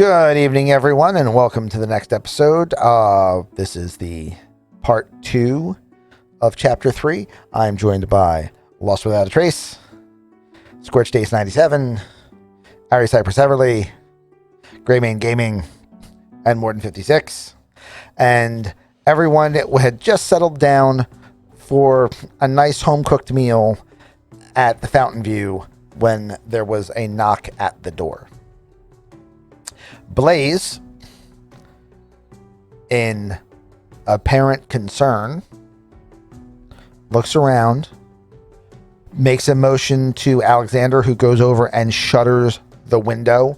Good evening, everyone, and welcome to the next episode. This is the part 2 of chapter 3. I'm joined by Lost Without a Trace, Scorched Ace 97, Ari Cypress Everly, Greymane Gaming, and Morden 56. And everyone had just settled down for a nice home-cooked meal at the Fountainview when there was a knock at the door. Blaze, in apparent concern, looks around, makes a motion to Alexander, who goes over and shutters the window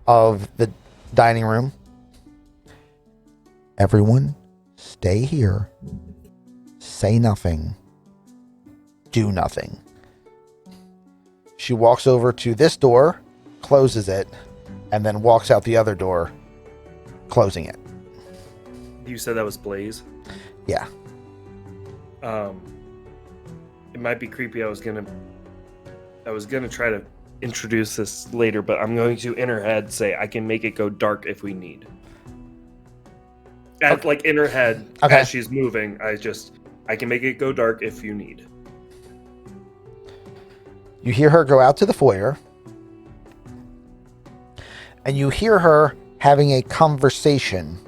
of the dining room. Everyone, stay here. Say nothing. Do nothing. She walks over to this door, closes it, and then walks out the other door, closing it. You said that was Blaze? Yeah. It might be creepy. I was gonna try to introduce this later, but I'm going to in her head say I can make it go dark if we need. Okay. Like in her head, okay, as she's moving, I can make it go dark if you need. You hear her go out to the foyer, and you hear her having a conversation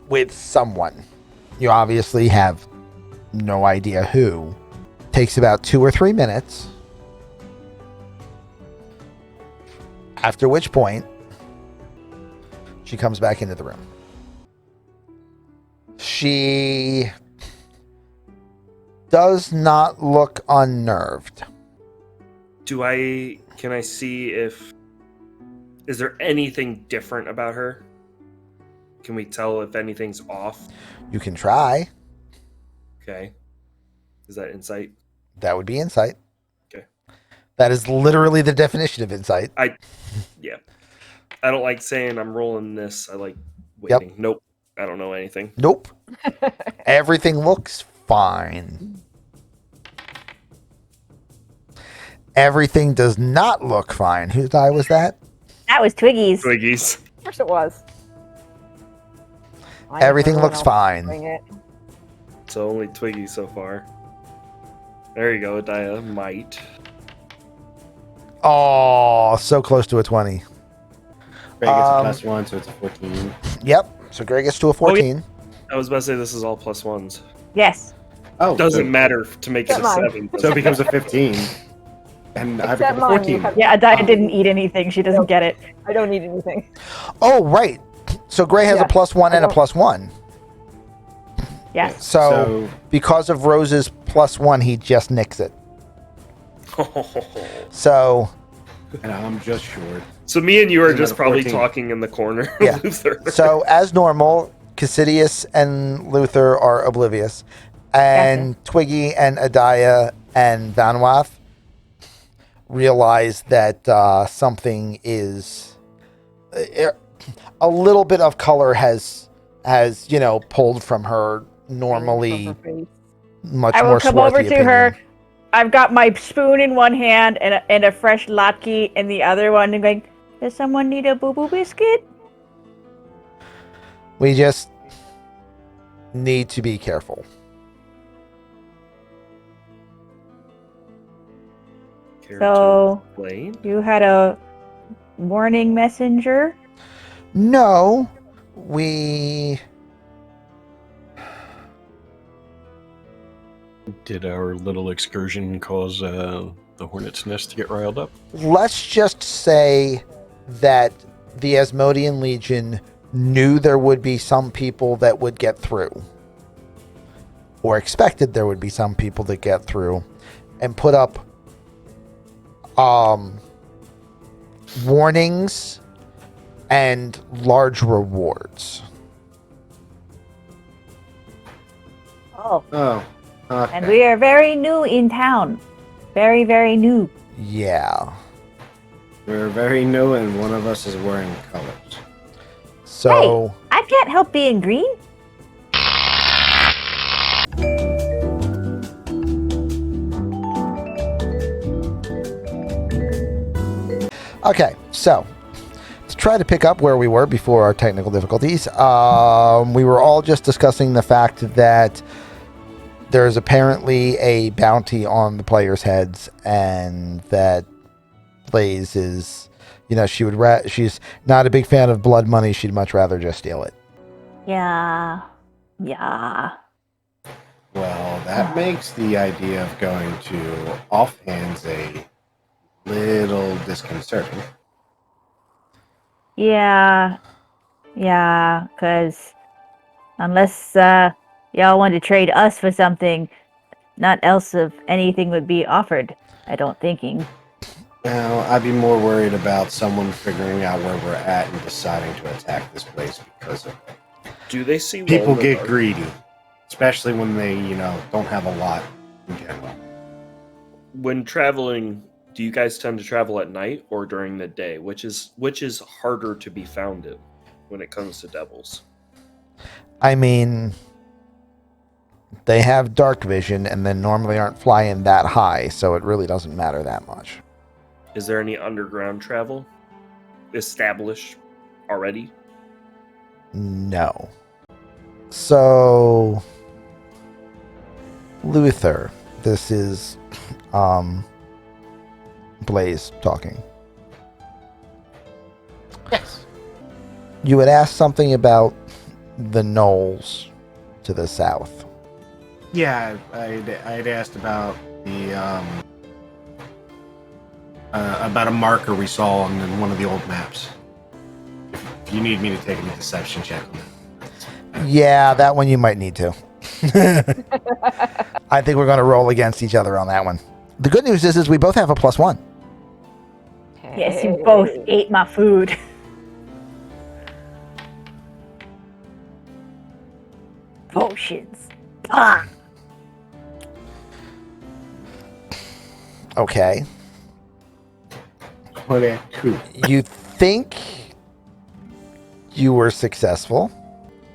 with someone. You obviously have no idea who. Takes about 2 or 3 minutes. After which point, she comes back into the room. She does not look unnerved. Can I see is there anything different about her? Can we tell if anything's off? You can try. Okay. Is that insight? That would be insight. Okay. That is literally the definition of insight. Yeah. I don't like saying I'm rolling this. I like waiting. Yep. Nope. I don't know anything. Nope. Everything looks fine. Everything does not look fine. Whose die was that? That was Twiggy's. Twiggies. Of course it was. Everything looks fine. So only Twiggy so far. There you go, Dia might. Oh, so close to a 20. Greg gets a +1, so it's a 14. Yep. So Greg gets to a 14. I was about to say this is all +1s. Yes. Oh, Doesn't matter to make it a 7. So it becomes a 15. And I become a 14. Yeah, Adaya didn't eat anything. She doesn't get it. I don't need anything. Oh, right. So Gray has a +1 and a +1. Yes. So because of Rose's +1, he just nicks it. So. And I'm just short. So me and you are Another just probably 14. talking in the corner. Yeah. Luther. So as normal, Cassidius and Luther are oblivious. And Gotcha. Twiggy and Adaya and Vanwath realize that something is a little bit of color has pulled from her normally much I will more come swarthy over to opinion. her. I've got my spoon in one hand and a fresh latke in the other one, and going, does someone need a boo-boo biscuit? We just need to be careful. Care So, to explain? you had a warning messenger? No, we Did our little excursion cause the hornet's nest to get riled up? let's just say that the Asmodean Legion knew there would be some people that would get through, or expected there would be some people that get through, and put up warnings and large rewards. Oh. Oh. Okay. And we are very new in town. Very, very new. Yeah. We're very new and one of us is wearing colors. So I can't help being green. Okay, so to try to pick up where we were before our technical difficulties, we were all just discussing the fact that there's apparently a bounty on the players' heads, and that Blaze is, she's not a big fan of blood money. She'd much rather just steal it. Yeah. Yeah. Well, that makes the idea of going to offhands a little disconcerting. Yeah. Yeah. Because unless y'all want to trade us for something, not else of anything would be offered. I don't thinking. Well, I'd be more worried about someone figuring out where we're at and deciding to attack this place because of it. Do they see People Waldo get Dark? greedy, especially when they, don't have a lot in general. When traveling, do you guys tend to travel at night or during the day? Which is harder to be found in when it comes to devils? I mean, they have dark vision and then normally aren't flying that high, so it really doesn't matter that much. Is there any underground travel established already? No. So, Luther, this is Blaze talking. Yes. You had asked something about the knolls to the south. Yeah, I'd asked about the about a marker we saw on one of the old maps. If you need me to take a deception check on that. Yeah, that one you might need to. I think we're going to roll against each other on that one. The good news is we both have a +1. Yes, you both ate my food. Potions. Ah. Okay. 22. You think you were successful?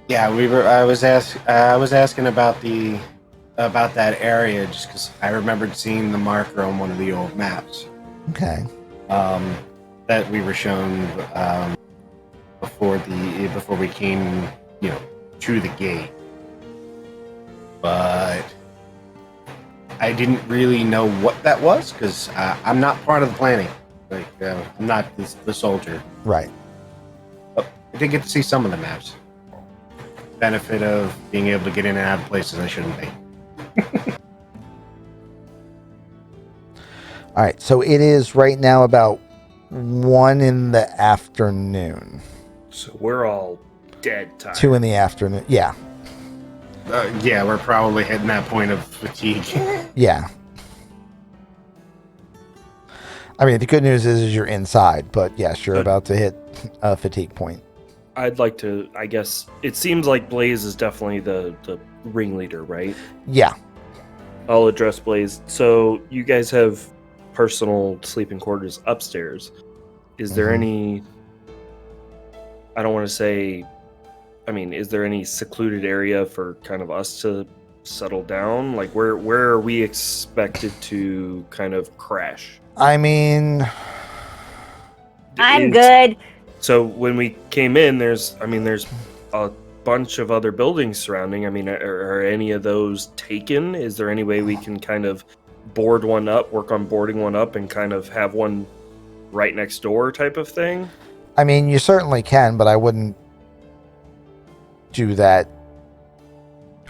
Yeah, I was asking about that area just because I remembered seeing the marker on one of the old maps. Okay. That we were shown before we came, to the gate. But I didn't really know what that was because I'm not part of the planning. Like I'm not the soldier. Right. But I did get to see some of the maps. Benefit of being able to get in and out of places I shouldn't be. All right. So it is right now about 1 in the afternoon. So we're all dead tired. 2 in the afternoon. Yeah. Yeah, we're probably hitting that point of fatigue. Yeah. I mean, the good news is you're inside, but yes, you're about to hit a fatigue point. I'd like to, I guess, it seems like Blaze is definitely the ringleader, right? Yeah. I'll address Blaze. So you guys have personal sleeping quarters upstairs. Is there any, I don't want to say, is there any secluded area for kind of us to settle down? Like where are we expected to kind of crash? I mean, I'm good. So when we came in, there's a bunch of other buildings surrounding. Are any of those taken? Is there any way we can kind of work on boarding one up and kind of have one right next door type of thing? I mean, you certainly can, but I wouldn't do that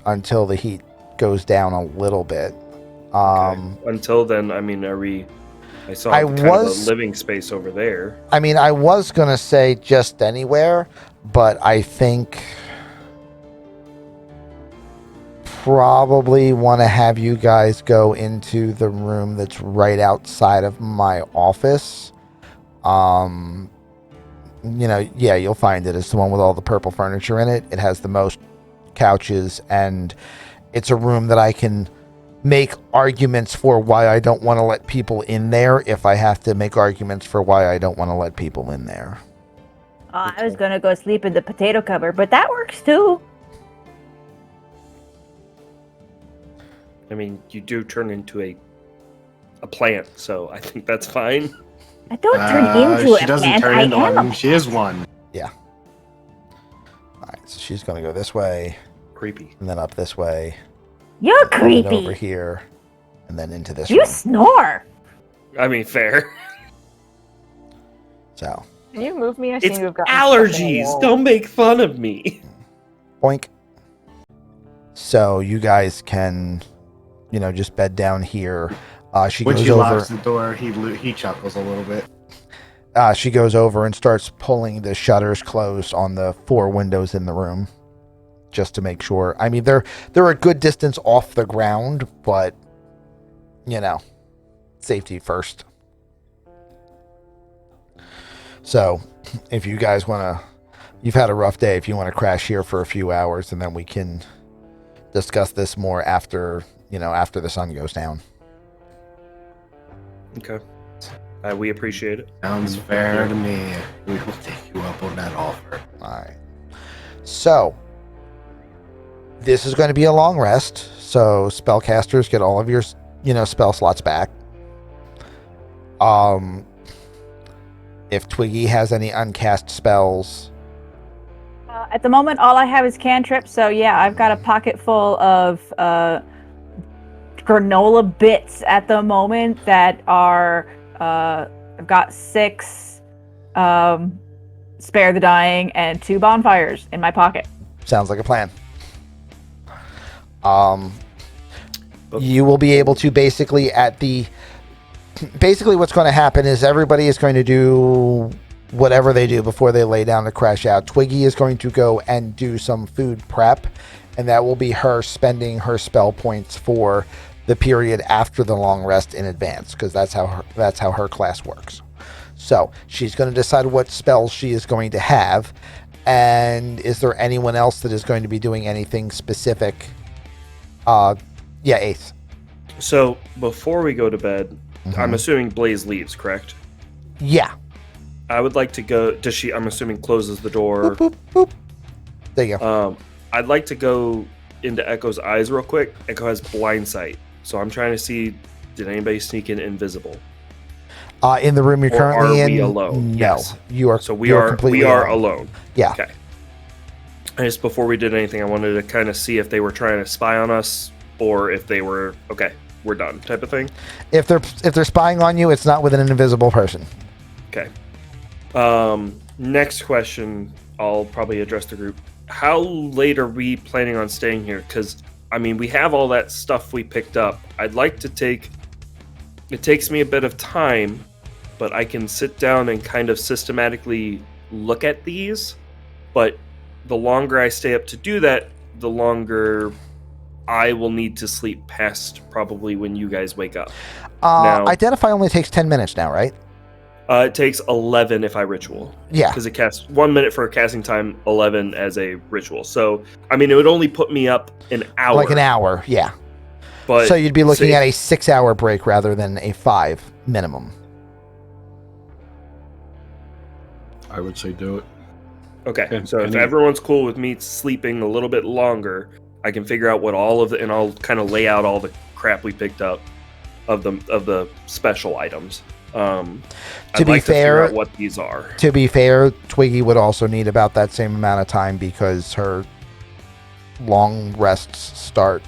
until the heat goes down a little bit. Okay. Until then, are we... I saw kind of a living space over there. I mean, I was going to say just anywhere, but I think probably want to have you guys go into the room that's right outside of my office. You'll find it. It's the one with all the purple furniture in it. It has the most couches, and it's a room that I can make arguments for why I don't want to let people in there if I have to make arguments for why I don't want to let people in there. I was gonna go sleep in the potato cupboard, but that works too. You do turn into a plant, so I think that's fine. I don't turn into She a doesn't plant. turn I into am one. a She is one. All right, so she's going to go this way, Creepy. and then up this way, You're and then over creepy. here, and then into this You room. snore. I mean, fair. So, Can you move me? I seem It's to have gotten stuck in a allergies. wall. Don't make fun of me. boink. So you guys can, just bed down here. She When goes she over. locks the door, he chuckles a little bit. She goes over and starts pulling the shutters closed on the 4 windows in the room, just to make sure. I mean, they're a good distance off the ground, but safety first. So, if you guys you've had a rough day. If you want to crash here for a few hours, and then we can discuss this more after the sun goes down. Okay. We appreciate it. Sounds fair to me. We will take you up on that offer. All right. So, this is going to be a long rest. So, spellcasters get all of your, spell slots back. If Twiggy has any uncast spells, At the moment, all I have is cantrips. So yeah, I've got a pocket full of granola bits at the moment that are. I've got 6 spare the dying and 2 bonfires in my pocket. sounds like a plan. You will be able to basically what's going to happen is everybody is going to do whatever they do before they lay down to crash out. Twiggy is going to go and do some food prep, and that will be her spending her spell points for the period after the long rest in advance, because that's how her class works. So she's going to decide what spells she is going to have. And is there anyone else that is going to be doing anything specific? Ace. So before we go to bed, Mhm. I'm assuming Blaze leaves, correct? Yeah. I would like to go. Does she? I'm assuming closes the door. Boop, boop, boop. There you go. I'd like to go into Echo's eyes real quick. Echo has blind sight, so I'm trying to see. Did anybody sneak in invisible? In the room you're Or currently are in, we alone? no, Yes. you are. So you are completely alone. Yeah. Okay. And just before we did anything, I wanted to kind of see if they were trying to spy on us or if they were okay. We're done, type of thing. If they're spying on you, it's not with an invisible person. Okay. Next question, I'll probably address the group. How late are we planning on staying here? Because, I mean, we have all that stuff we picked up. I'd like to take... It takes me a bit of time, but I can sit down and kind of systematically look at these. But the longer I stay up to do that, the longer I will need to sleep past probably when you guys wake up. Now- Identify only takes 10 minutes now, right? It takes 11 if I ritual. Yeah. Because it casts 1 minute for a casting time, 11 as a ritual. So, I mean, it would only put me up an hour. Like an hour, yeah. But So you'd be looking say- at a 6-hour break rather than a 5 minimum. I would say do it. Okay, And- so if and- everyone's cool with me sleeping a little bit longer, I can figure out what all of the, and I'll kind of lay out all the crap we picked up of the special items. I'd be like to figure fair- out what these are. To be fair, Twiggy would also need about that same amount of time because her long rests start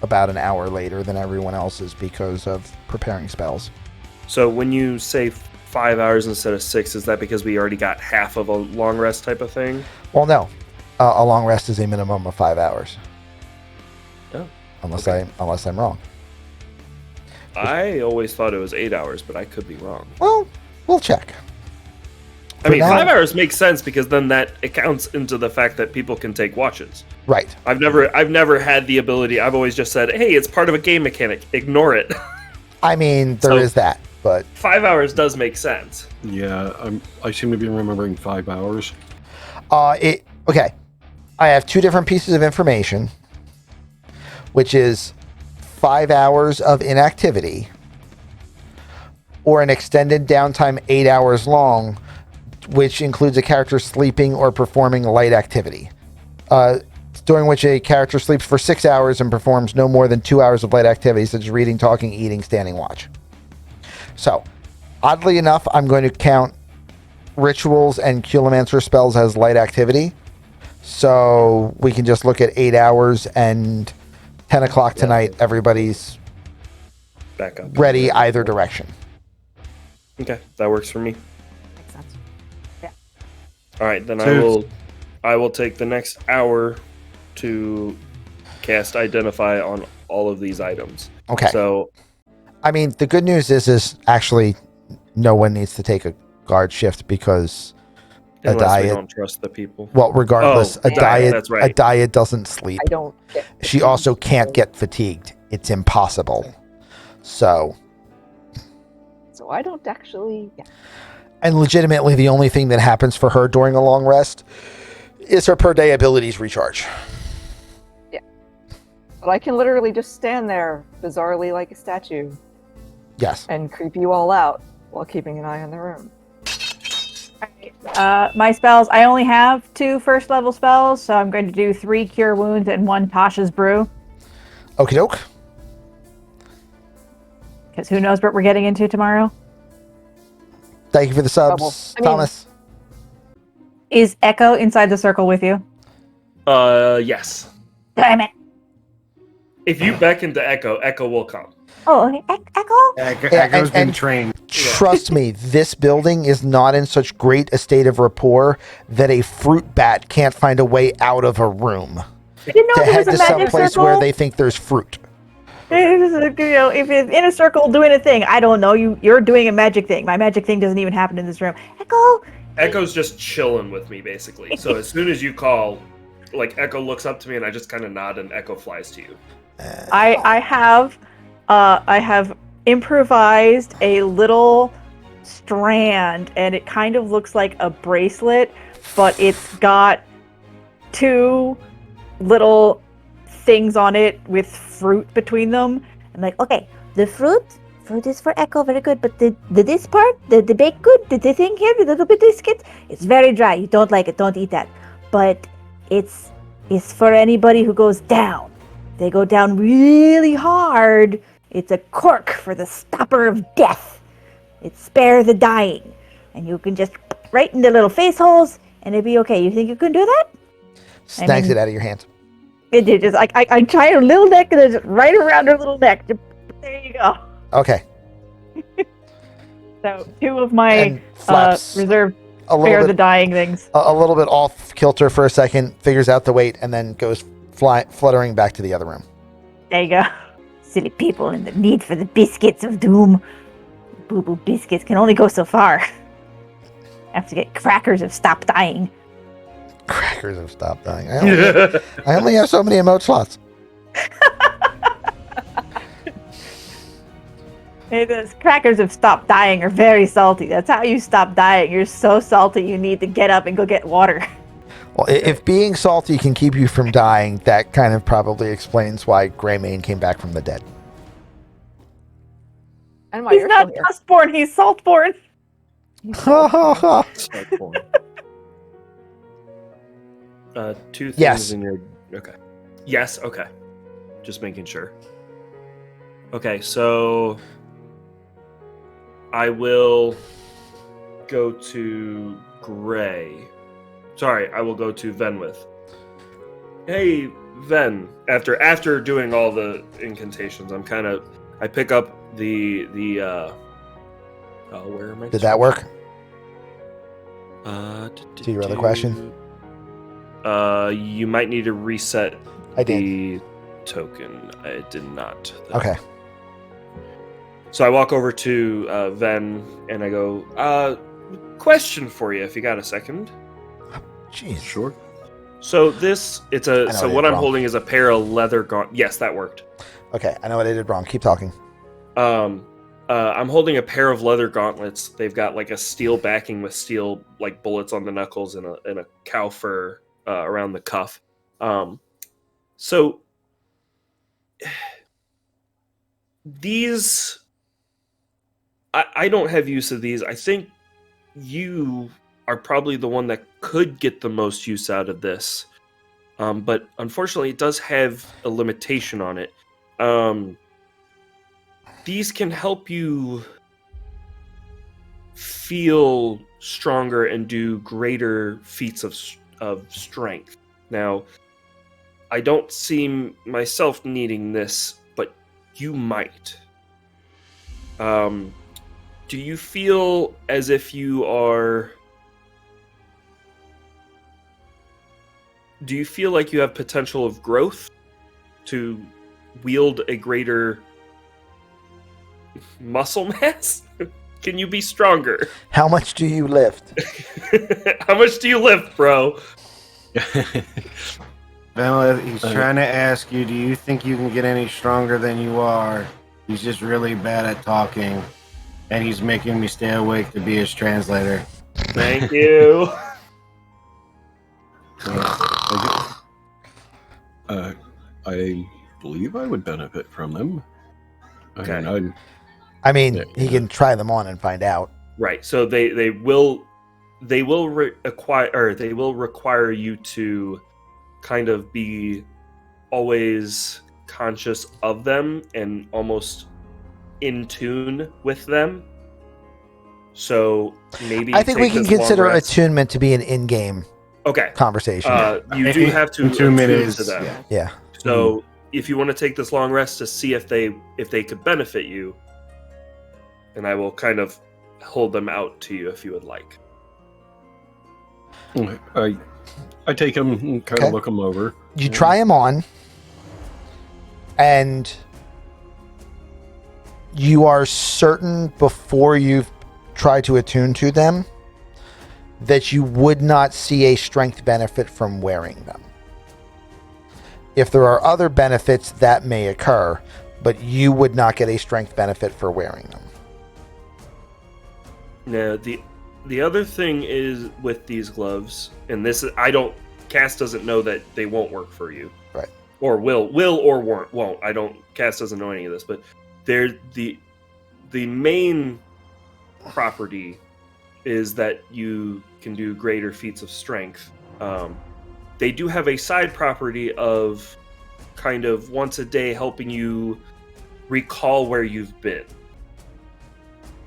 about an hour later than everyone else's because of preparing spells. So when you say 5 hours instead of 6, is that because we already got half of a long rest type of thing? Well, no. A long rest is a minimum of 5 hours. Oh, Unless okay. I'm wrong. I always thought it was 8 hours, but I could be wrong. Well, we'll check. I mean, now- 5 hours makes sense because then that it counts into the fact that people can take watches. Right. I've never had the ability. I've always just said, "Hey, it's part of a game mechanic. Ignore it." I mean, there is So- that, but 5 hours does make sense. Yeah, I seem to be remembering 5 hours. okay. I have 2 different pieces of information, which is 5 hours of inactivity or an extended downtime 8 hours long, which includes a character sleeping or performing light activity, during which a character sleeps for 6 hours and performs no more than 2 hours of light activity, such as reading, talking, eating, standing watch. So, Oddly enough, I'm going to count rituals and Culomancer spells as light activity. So we can just look at 8 hours and 10 o'clock tonight. Everybody's Back up. ready either direction. Okay, that works for me. Makes sense. All right, then So- I will take the next hour to cast Identify on all of these items. Okay. So I mean, the good news is actually no one needs to take a guard shift because a unless we diet. don't trust the people. Well, regardless, Oh, a diet. that's right. A diet doesn't sleep. I don't get She also can't get fatigued. It's impossible. So, So I don't actually. Yeah. and legitimately, the only thing that happens for her during a long rest is her per day abilities recharge. But I can literally just stand there bizarrely like a statue Yes. and creep you all out while keeping an eye on the room. My spells, I only have 2 first level spells, so I'm going to do 3 Cure Wounds and 1 Tasha's Brew. Okie doke. Because who knows what we're getting into tomorrow? Thank you for the subs, Trouble. I mean- Thomas. Is Echo inside the circle with you? Yes. Damn it. If you beckon to Echo, Echo will come. Oh, okay. Echo? Yeah, Echo's been and- trained. Trust me, this building is not in such great a state of rapport that a fruit bat can't find a way out of a room I didn't know to there head was to a some magic place circle. where they think there's fruit. If it's in a circle doing a thing, I don't know. You're doing a magic thing. My magic thing doesn't even happen in this room. Echo! Echo's just chilling with me, basically. So as soon as you call, like, Echo looks up to me and I just kind of nod and Echo flies to you. I have improvised a little strand, and it kind of looks like a bracelet, but it's got 2 little things on it with fruit between them. I'm like, okay, the fruit is for Echo, very good, but this part, the baked good, the thing here, the little bit biscuit, it's very dry. You don't like it, don't eat that. But it's for anybody who goes down. They go down really hard. It's a cork for the stopper of death. It spare the dying. And you can just right in the little face holes and it'd be okay. You think you can do that? Snacks it out of your hands. It did. Just I tie her little neck and it's right around her little neck. There you go. Okay. So 2 of my And flaps reserved a spare little the bit, dying things. a little bit off kilter for a second, figures out the weight, and then goes fluttering back to the other room. There you go. Silly people in the need for the biscuits of doom. Boo boo biscuits can only go so far. Have to get crackers of stop dying. Crackers have stopped dying. I only have so many emote slots. Those crackers of stop dying are very salty. That's how you stop dying. You're so salty you need to get up and go get water. Well, if being salty can keep you from dying, that kind of probably explains why Greymane came back from the dead. And why He's you're not still here. dustborn, he's saltborn. Ha ha ha. Two things Yes. in your... Okay. Yes, okay. Just making sure. Okay, so... I will go to Gray. Sorry, I will go to Venwith. Hey, Ven. After doing all the incantations, I pick up the where am I? Did that work? To your other question? You might need to reset I did. the token. I did not. Okay. So I walk over to Ven and I go, question for you if you got a second. Jeez. Sure. So know so I what did I'm wrong. holding is a pair of leather gauntlets. Yes, that worked. Okay, I know what I did wrong. Keep talking. I'm holding a pair of leather gauntlets. They've got like a steel backing with steel like bullets on the knuckles and a cow fur around the cuff. So these, I don't have use of these. I think you are probably the one that could get the most use out of this. But unfortunately, it does have a limitation on it. These can help you feel stronger and do greater feats of strength. Now, I don't see myself needing this, but you might. Do you feel as if you are... Do you feel like you have potential of growth to wield a greater muscle mass? Can you be stronger? How much do you lift? How much do you lift, bro? Well, he's trying to ask you, do you think you can get any stronger than you are? He's just really bad at talking, and he's making me stay awake to be his translator. Thank you. I believe I would benefit from them. Okay. He can try them on and find out. Right. So they will require you to kind of be always conscious of them and almost in tune with them. So maybe I think we can consider attunement to be an in-game conversation. You do have to attune to them. Yeah. So if you want to take this long rest to see if they could benefit you, and I will kind of hold them out to you if you would like. I take them and kind of look them over. You try them on, and you are certain before you've tried to attune to them that you would not see a strength benefit from wearing them. If there are other benefits, that may occur, but you would not get a strength benefit for wearing them. Now, the other thing is with these gloves, and this is, Cass doesn't know that they won't work for you. Right. Or will or won't. Cass doesn't know any of this, but they're the main property is that you can do greater feats of strength. They do have a side property of kind of once a day helping you recall where you've been.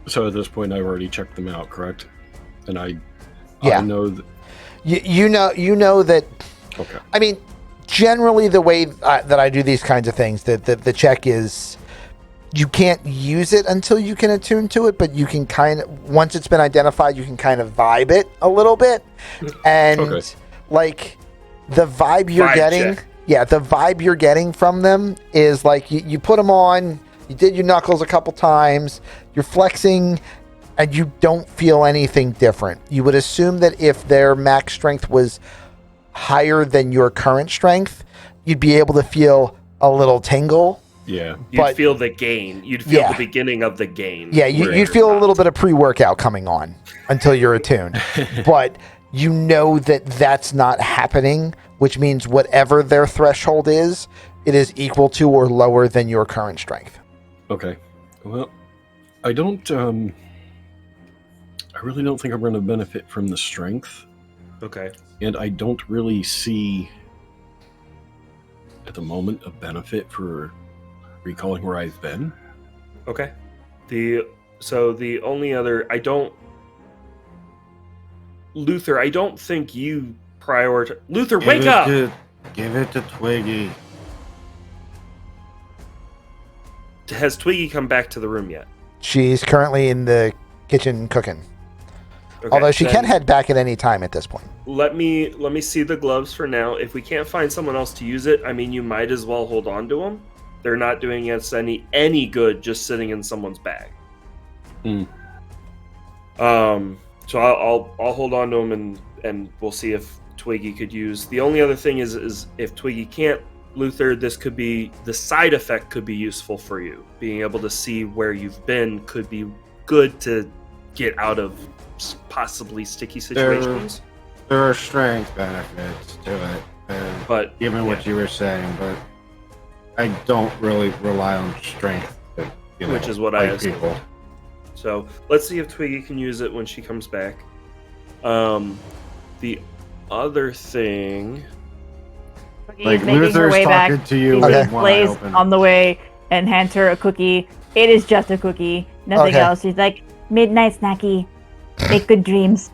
So at this point, I've already checked them out, correct? And I know that... You know that... Okay. I mean, generally the way that I do these kinds of things, the check is you can't use it until you can attune to it, but you can kind of, once it's been identified, you can kind of vibe it a little bit. And like the vibe you're getting... check. Yeah, the vibe you're getting from them is like you put them on, you did your knuckles a couple times, you're flexing, and you don't feel anything different. You would assume that if their max strength was higher than your current strength, you'd be able to feel a little tingle. Yeah. You'd feel the gain. You'd feel the beginning of the gain. Yeah, you'd feel a little bit of pre-workout coming on until you're attuned. But you know that that's not happening, which means whatever their threshold is, it is equal to or lower than your current strength. Okay. Well, I really don't think I'm going to benefit from the strength. Okay. And I don't really see, at the moment, a benefit for recalling where I've been. Okay. The only other... Luther, I don't think you prioritize... Luther, wake up! Give it to Twiggy. Has Twiggy come back to the room yet? She's currently in the kitchen cooking. Okay, although she can head back at any time at this point. Let me see the gloves for now. If we can't find someone else to use it, I mean, you might as well hold on to them. They're not doing us any good just sitting in someone's bag. So I'll hold on to them and we'll see if Twiggy could use. The only other thing is if Twiggy can't, Luther, this could be, the side effect could be useful for you. Being able to see where you've been could be good to get out of possibly sticky situations. There are strength benefits to it, but given what you were saying, but I don't really rely on strength, which is what I asked people. So let's see if Twiggy can use it when she comes back. The other thing, like making Luther's her way talking back, to you he with leaves one eye Blaze open. on the way and hands her a cookie. It is just a cookie, nothing Okay. else. She's like, midnight snacky. Make good dreams.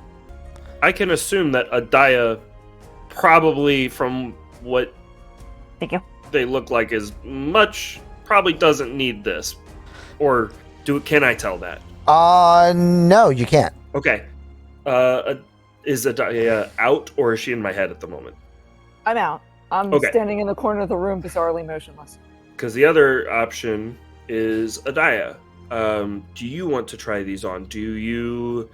I can assume that Adaya, probably from what Thank you. they look like, probably doesn't need this. Or can I tell that? No, you can't. Okay. Is Adaya out, or is she in my head at the moment? I'm out. I'm Okay. standing in the corner of the room, bizarrely motionless. Because the other option is Adaya. Do you want to try these on? Do you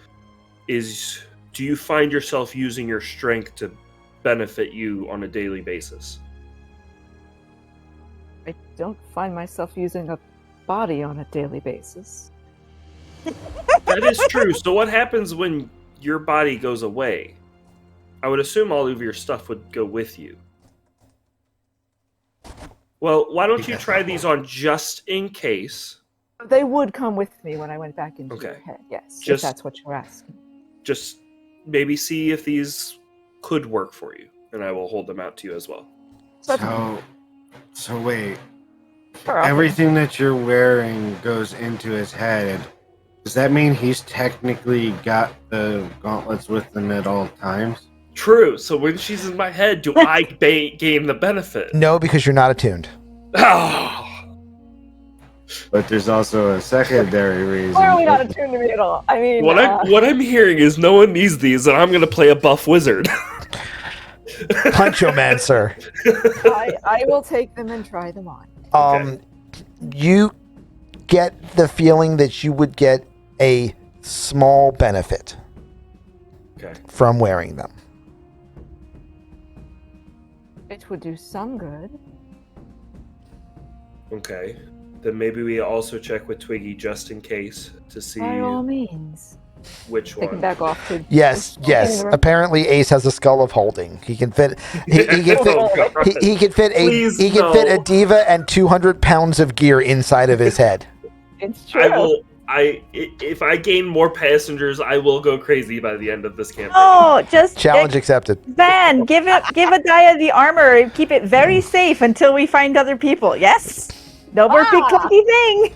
find yourself using your strength to benefit you on a daily basis? I don't find myself using a body on a daily basis. That is true. So what happens when your body goes away? I would assume all of your stuff would go with you. Well, why don't you try these on just in case? They would come with me when I went back into your Okay. head, yes, Just- if that's what you're asking. Just maybe see if these could work for you, and I will hold them out to you as well. So wait. Sure, I'll Everything that you're wearing goes into his head. Does that mean he's technically got the gauntlets with him at all times? True. So when she's in my head, do I gain the benefit? No, because you're not attuned. Oh, But there's also a secondary reason. clearly not attuned to me at all. I mean, what I'm hearing is no one needs these, and I'm gonna play a buff wizard. Punchomancer. I will take them and try them on. You get the feeling that you would get a small benefit Okay. from wearing them. It would do some good. Okay. Then maybe we also check with Twiggy just in case to see By all means. which Take them one. back off to... Yes. Apparently, Ace has a skull of holding. He can fit. He can fit. Oh, God. He can fit a. Please, he can fit a no. diva and 200 pounds of gear inside of his head. It's true. If I gain more passengers, I will go crazy by the end of this campaign. Oh, just Challenge accepted. Van, give Adaya the armor and keep it very safe until we find other people. Yes? No more big clunky thing.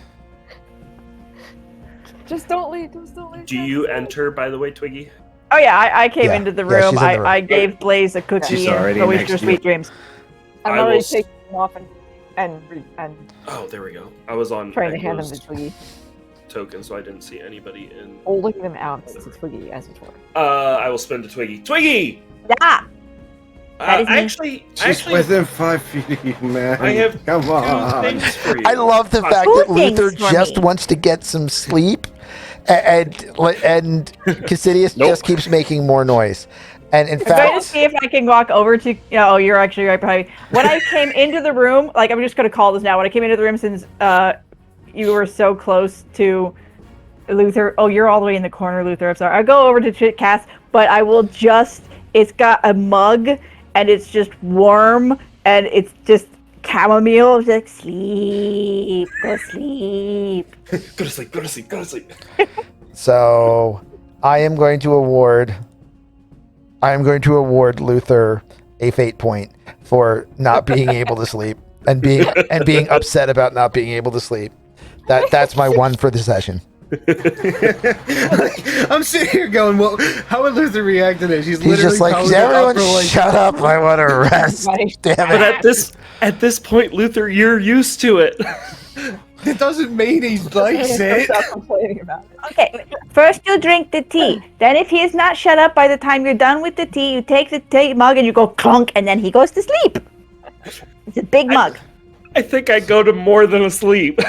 Just don't leave. Do you enter, by the way, Twiggy? Oh yeah, I came Yeah. into the Yeah, room. she's in the room. I gave Blaze a cookie She's and already always next your to you. sweet dreams. I'm I will already s- taking them off and Oh, there we go. I was on trying to hand them to Echo's Twiggy. token, so I didn't see anybody in. Holding them out to Twiggy as it were. I will spend to Twiggy. Twiggy! Yeah. That is me. Actually, She's within 5 feet of you, man. I have Come 2 on. things for you. I love the fact Two that Luther things for just me. wants to get some sleep, and Cassidius Nope. just keeps making more noise. And in I'm going to fact, see if I can walk over to. Oh, you're actually right behind me. When I came into the room, like I'm just going to call this now. When I came into the room, since you were so close to Luther. Oh, you're all the way in the corner, Luther. I'm sorry. I'll go over to Cass, but I will just. It's got a mug, and it's just warm, and it's just chamomile. It's like sleep, go sleep. Go to sleep. Go to sleep. Go to sleep. so I am going to award Luther a fate point for not being able to sleep and being upset about not being able to sleep. That's my one for the session. I'm sitting here going, well, how would Luther react to this? He's just like, everyone shut up, I want to rest. Damn But it. at this point, Luther, you're used to it. It doesn't mean he likes it. Stop complaining about it. Okay, first you drink the tea. Then if he is not shut up by the time you're done with the tea, you take the tea mug and you go clunk, and then he goes to sleep. It's a big mug. I think I go to more than a sleep.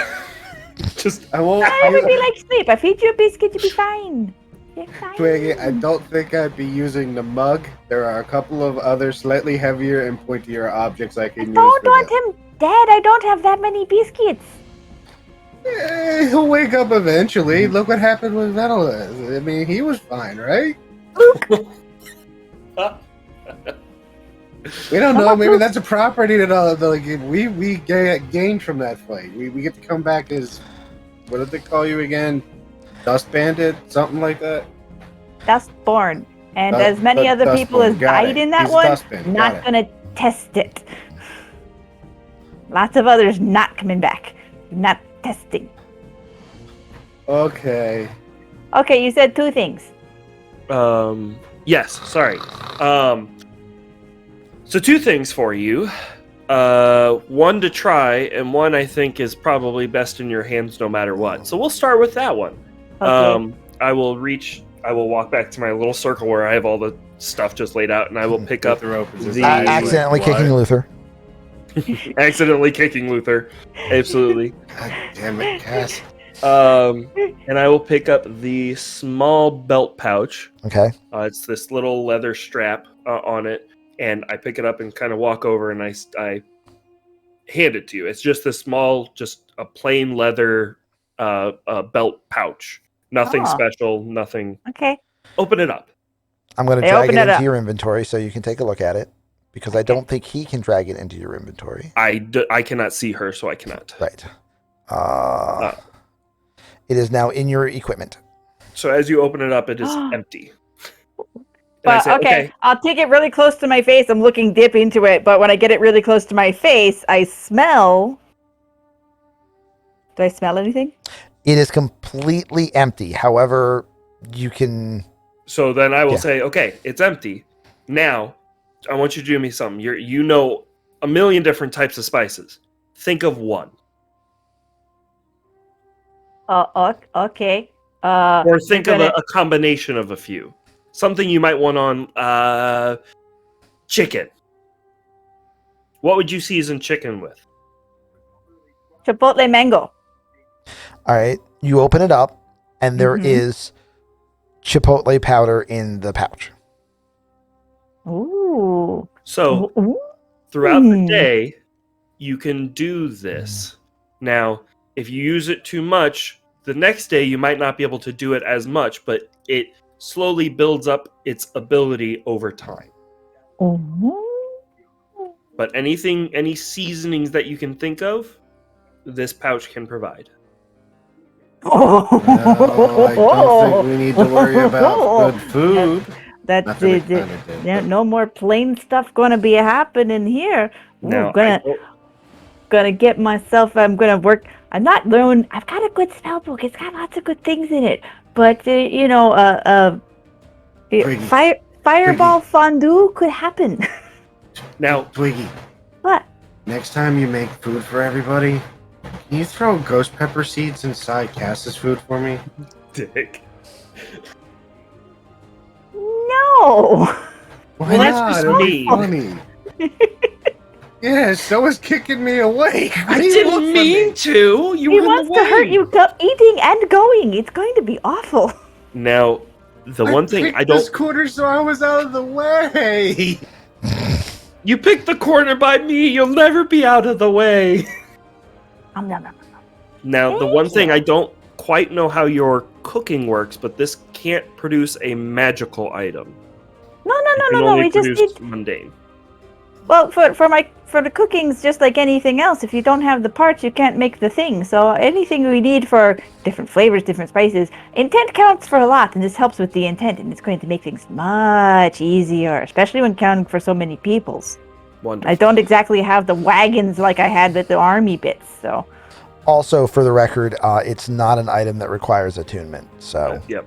Just I won't. It would be like sleep. I feed you a biscuit, you'll be fine. You're fine. Twiggy, I don't think I'd be using the mug. There are a couple of other slightly heavier and pointier objects I can use. Don't for want this. him dead. I don't have that many biscuits. He'll wake up eventually. Look what happened with Venalus. I mean, he was fine, right? We don't know. Maybe that's a property that we gained from that fight. We get to come back as, what did they call you again? Dust Bandit, something like that. Dustborn. And as many other people as Dustborn, got died it. in that He's one, Dustbin, got not it. gonna test it. Lots of others not coming back. Not testing. Okay. Okay, you said 2 things. Yes, sorry. So 2 things for you. One to try, and one I think is probably best in your hands no matter what. So we'll start with that one. Okay. I will walk back to my little circle where I have all the stuff just laid out, and I will pick up Luther opens his the- eyes, like, Accidentally "What?" kicking Luther. accidentally kicking Luther. Absolutely. God damn it, Cass. And I will pick up the small belt pouch. Okay. It's this little leather strap on it, and I pick it up and kind of walk over and I hand it to you. It's just a small, just a plain leather belt pouch. Nothing Oh. special, nothing. Okay. Open it up. I'm going to Hey, drag it open it into up. your inventory so you can take a look at it, because I Okay. don't think he can drag it into your inventory. I cannot see her, so I cannot. Right. It is now in your equipment. So as you open it up, it is empty. And I But say, okay, I'll take it really close to my face. I'm looking deep into it, but when I get it really close to my face, I smell. Do I smell anything? It is completely empty. However, you can. So then I will Yeah. say, okay, it's empty. Now, I want you to do me something. You know a million different types of spices. Think of one. Okay. Or think of gonna- a combination of a few. Something you might want on chicken. What would you season chicken with? Chipotle mango. All right. You open it up, and there Mhm. is chipotle powder in the pouch. Ooh. So Ooh. throughout the Hmm. day, you can do this. Now, if you use it too much, the next day you might not be able to do it as much, but it slowly builds up its ability over time. Ooh. But any seasonings that you can think of, this pouch can provide. Well, I don't think we need to worry about good food. That's Not that we it. kinda did, There but- no more plain stuff gonna be happening here. Ooh, Now, gonna get myself. I'm gonna work. I'm not learning. I've got a good spell book. It's got lots of good things in it. But Twiggy. fireball fondue could happen. now Twiggy, What? next time you make food for everybody, can you throw ghost pepper seeds inside Cass's food for me? dick. No. Why Well, that's not? just It'll be mean. funny. Yeah, so was kicking me awake. I didn't mean to. You He were in wants the to hurt way. you eating and going. It's going to be awful. Now, the one thing I this don't. corner, so I was out of the way. You picked the corner by me. You'll never be out of the way. Nom, nom, nom. Now, the one thing I don't quite know how your cooking works, but this can't produce a magical item. No. It can No. only We just produce need. mundane. Well, for the cooking's just like anything else. If you don't have the parts, you can't make the thing. So anything we need for different flavors, different spices, intent counts for a lot, and this helps with the intent, and it's going to make things much easier, especially when counting for so many peoples. Wonderful. I don't exactly have the wagons like I had with the army bits, so. Also, for the record, it's not an item that requires attunement. So, Yep.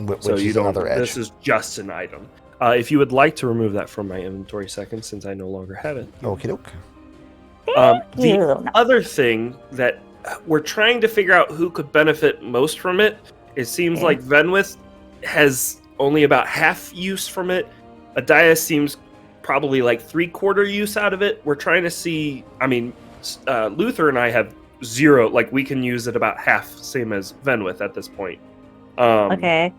which So you is don't. another edge. This is just an item. If you would like to remove that from my inventory second, since I no longer have it. Okie doke. The You. other thing that we're trying to figure out who could benefit most from it. It seems Okay. like Venwith has only about half use from it. Adias seems probably like 3/4 use out of it. We're trying to see. I mean, Luther and I have 0. Like we can use it about half, same as Venwith at this point. Okay.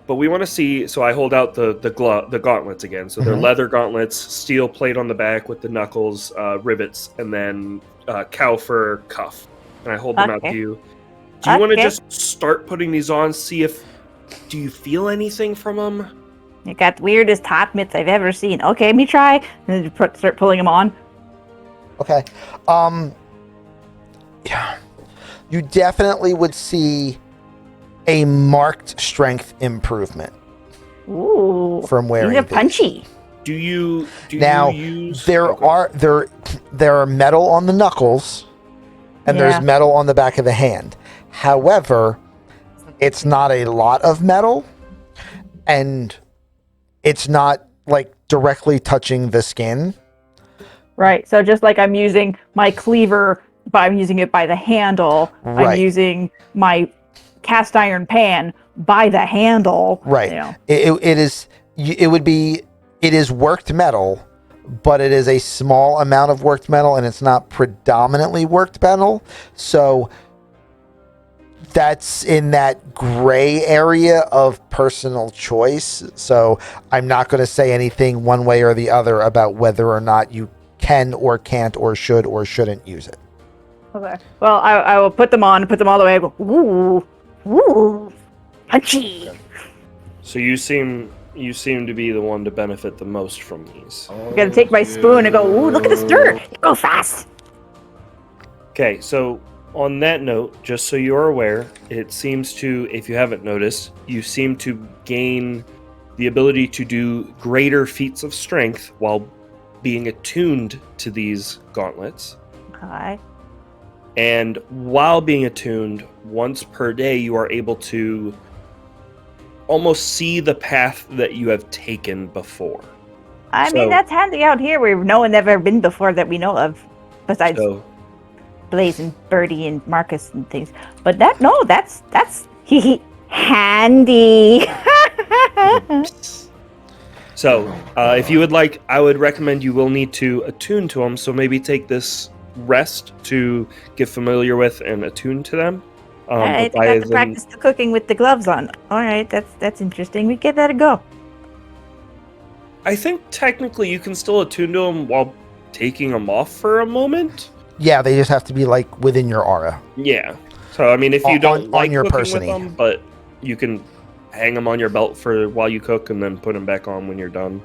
But we want to see. So I hold out the gauntlets again. So they're Mhm. leather gauntlets, steel plate on the back with the knuckles, rivets, and then cow fur cuff. And I hold them out Okay. to you. Do you want to Okay. just start putting these on? See if do you feel anything from them? You got the weirdest top mitts I've ever seen. Okay, me try. And then start pulling them on. Okay. Yeah. You definitely would see a marked strength improvement Ooh. from wearing These are these. punchy. Do you Now, use There are metal on the knuckles, and Yeah. there's metal on the back of the hand. However, it's not a lot of metal, and it's not like directly touching the skin. Right. So just like I'm using my cleaver, but I'm using it by the handle. Right. I'm using my cast iron pan by the handle. Right. You know. It is worked metal, but it is a small amount of worked metal, and it's not predominantly worked metal. So that's in that gray area of personal choice. So I'm not going to say anything one way or the other about whether or not you can or can't or shouldn't use it. Okay. Well, I will put them on, put them all the way. I go, ooh, punchy. So you seem to be the one to benefit the most from these. I'm gonna take my spoon and go, ooh, look at this dirt. Go fast. Okay, so on that note, just so you're aware, it seems to, if you haven't noticed, you seem to gain the ability to do greater feats of strength while being attuned to these gauntlets. Okay. And while being attuned, once per day, you are able to almost see the path that you have taken before. I mean, that's handy out here where no one ever been before that we know of, besides Blaze and Birdie and Marcus and things. But that's handy. So, if you would like, I would recommend you will need to attune to them. So maybe take this rest to get familiar with and attune to them. All right, I got to practice the cooking with the gloves on. All right, that's interesting. We give that a go. I think technically you can still attune to them while taking them off for a moment. Yeah, they just have to be like within your aura. Yeah. So I mean, if you don't like your cooking person-y. with them, but you can hang them on your belt for while you cook and then put them back on when you're done.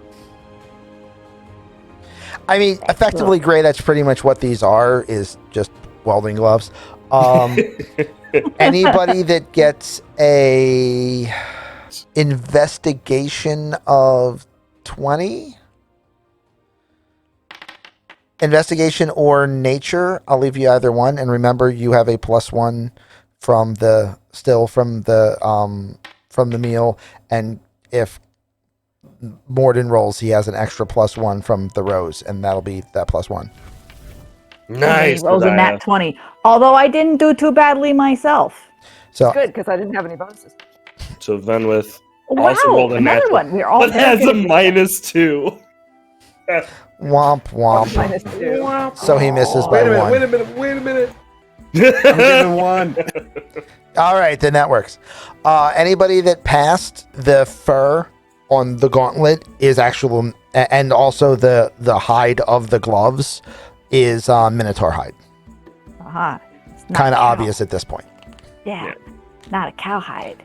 I mean, effectively, Gray, that's pretty much what these are, is just welding gloves. Anybody that gets a investigation of 20? Investigation or nature, I'll leave you either one. And remember, you have a +1 from the meal. And if Morden rolls, he has an extra +1 from the rose, and that'll be that +1. Nice. Rolls a nat 20. Although I didn't do too badly myself. So It's good because I didn't have any bonuses. So Venwith Wow, also rolled a another natural, one. We're all but has a -2. womp womp. -2. So he misses by one. Wait a minute. I'm giving one. All right, then that works. Anybody that passed the fur on the gauntlet is actual, and also the hide of the gloves is Minotaur hide. Uh-huh. Kind of obvious at this point. Yeah. Not a cowhide.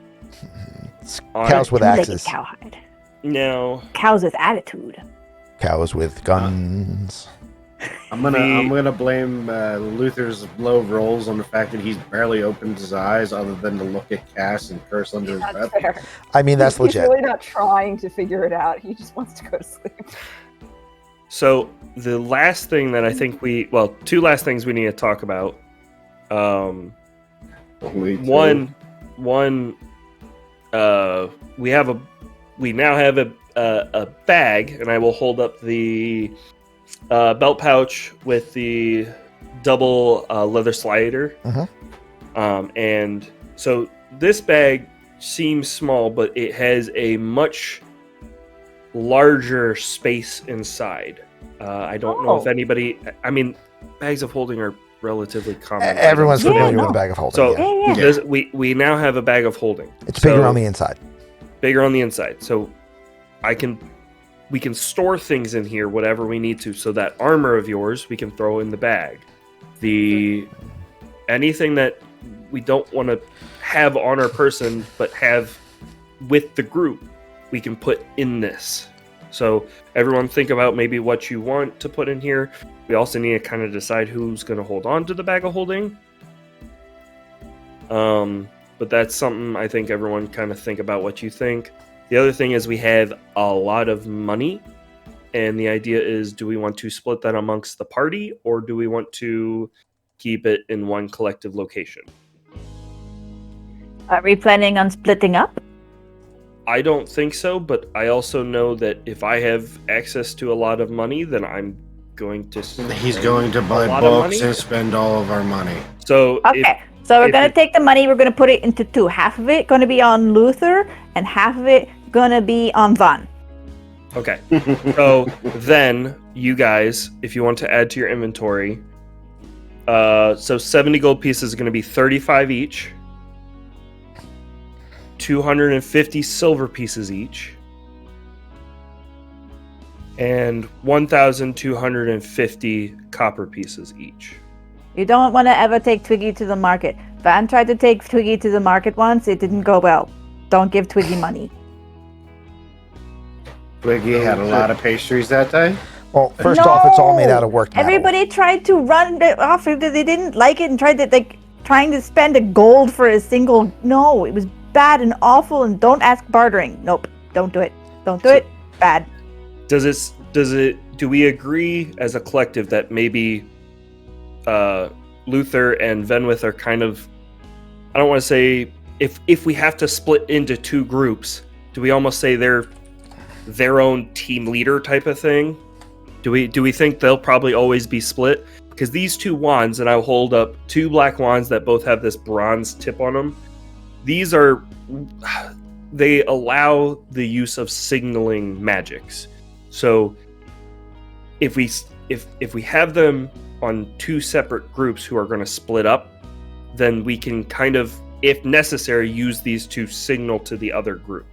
It's cows with Two-legged axes. cowhide. No. Cows with attitude. Cows with guns. I'm gonna blame Luther's low rolls on the fact that he's barely opened his eyes other than to look at Cass and curse under his That's breath. fair. I mean, that's He's legit. really not trying to figure it out. He just wants to go to sleep. So the last thing that I think two last things we need to talk about. One, we now have a bag, and I will hold up the belt pouch with the double leather slider. And so this bag seems small, but it has a much larger space inside. I don't know if anybody. I mean, bags of holding are relatively common. Everyone's items. familiar with a bag of holding. So yeah. we now have a bag of holding. It's bigger on the inside. Bigger on the inside. So we can store things in here, whatever we need to. So that armor of yours, we can throw in the bag. Anything that we don't want to have on our person, but have with the group, we can put in this. So everyone think about maybe what you want to put in here. We also need to kind of decide who's going to hold on to the bag of holding. But that's something I think everyone kind of think about what you think. The other thing is we have a lot of money. And the idea is, do we want to split that amongst the party, or do we want to keep it in one collective location? Are we planning on splitting up? I don't think so, but I also know that if I have access to a lot of money, then I'm going to. He's going to buy books and spend all of our money. So okay, so we're gonna take the money. We're gonna put it into two. Half of it gonna be on Luther, and half of it gonna be on Van. Okay. So then you guys, if you want to add to your inventory, so 70 gold pieces is going to be 35 each, 250 silver pieces each, and 1,250 copper pieces each. You don't want to ever take Twiggy to the market. Van tried to take Twiggy to the market once. It didn't go well. Don't give Twiggy money. Twiggy had a lot of pastries that day. Well, first off, it's all made out of worked metal. Everybody tried to run it off. They didn't like it and tried to trying to spend a gold for a single. No, it was bad and awful. And don't ask bartering. Nope, don't do it. Don't do it. Bad. Do we agree as a collective that maybe Luther and Venwith are kind of, I don't want to say, if we have to split into two groups, do we almost say they're their own team leader type of thing? Do we think they'll probably always be split? Because these two wands, and I'll hold up two black wands that both have this bronze tip on them. They allow the use of signaling magics. So if we have them on two separate groups who are going to split up, then we can kind of, if necessary, use these to signal to the other group.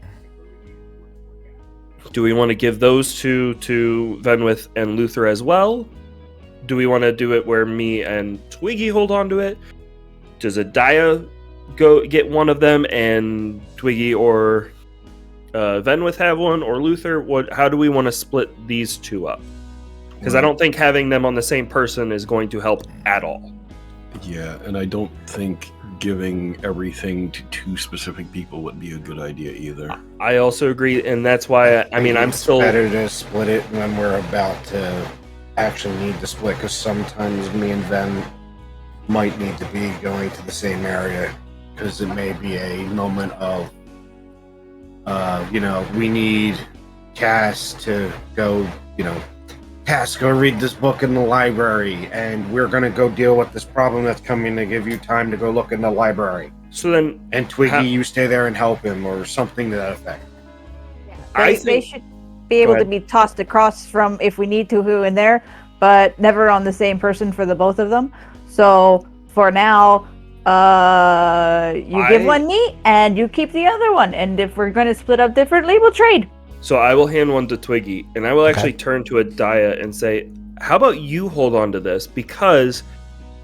Do we want to give those two to Venwith and Luther as well? Do we want to do it where me and Twiggy hold on to it? Does Adaya go get one of them and Twiggy or Venwith have one, or Luther? How do we want to split these two up? Because I don't think having them on the same person is going to help at all. Yeah, and I don't think giving everything to two specific people would be a good idea either. I also agree, and that's why I'm still better to split it when we're about to actually need to split, because sometimes me and Ven might need to be going to the same area, because it may be a moment of we need Cass to go, Cass, go read this book in the library, and we're going to go deal with this problem that's coming to give you time to go look in the library. So then... And Twiggy, you stay there and help him, or something to that effect. They should be able to be tossed across from, if we need to, who and there, but never on the same person for the both of them. So, for now, you give one me, and you keep the other one. And if we're going to split up differently, we'll trade. So I will hand one to Twiggy, and I will actually turn to Adaya and say, how about you hold on to this? Because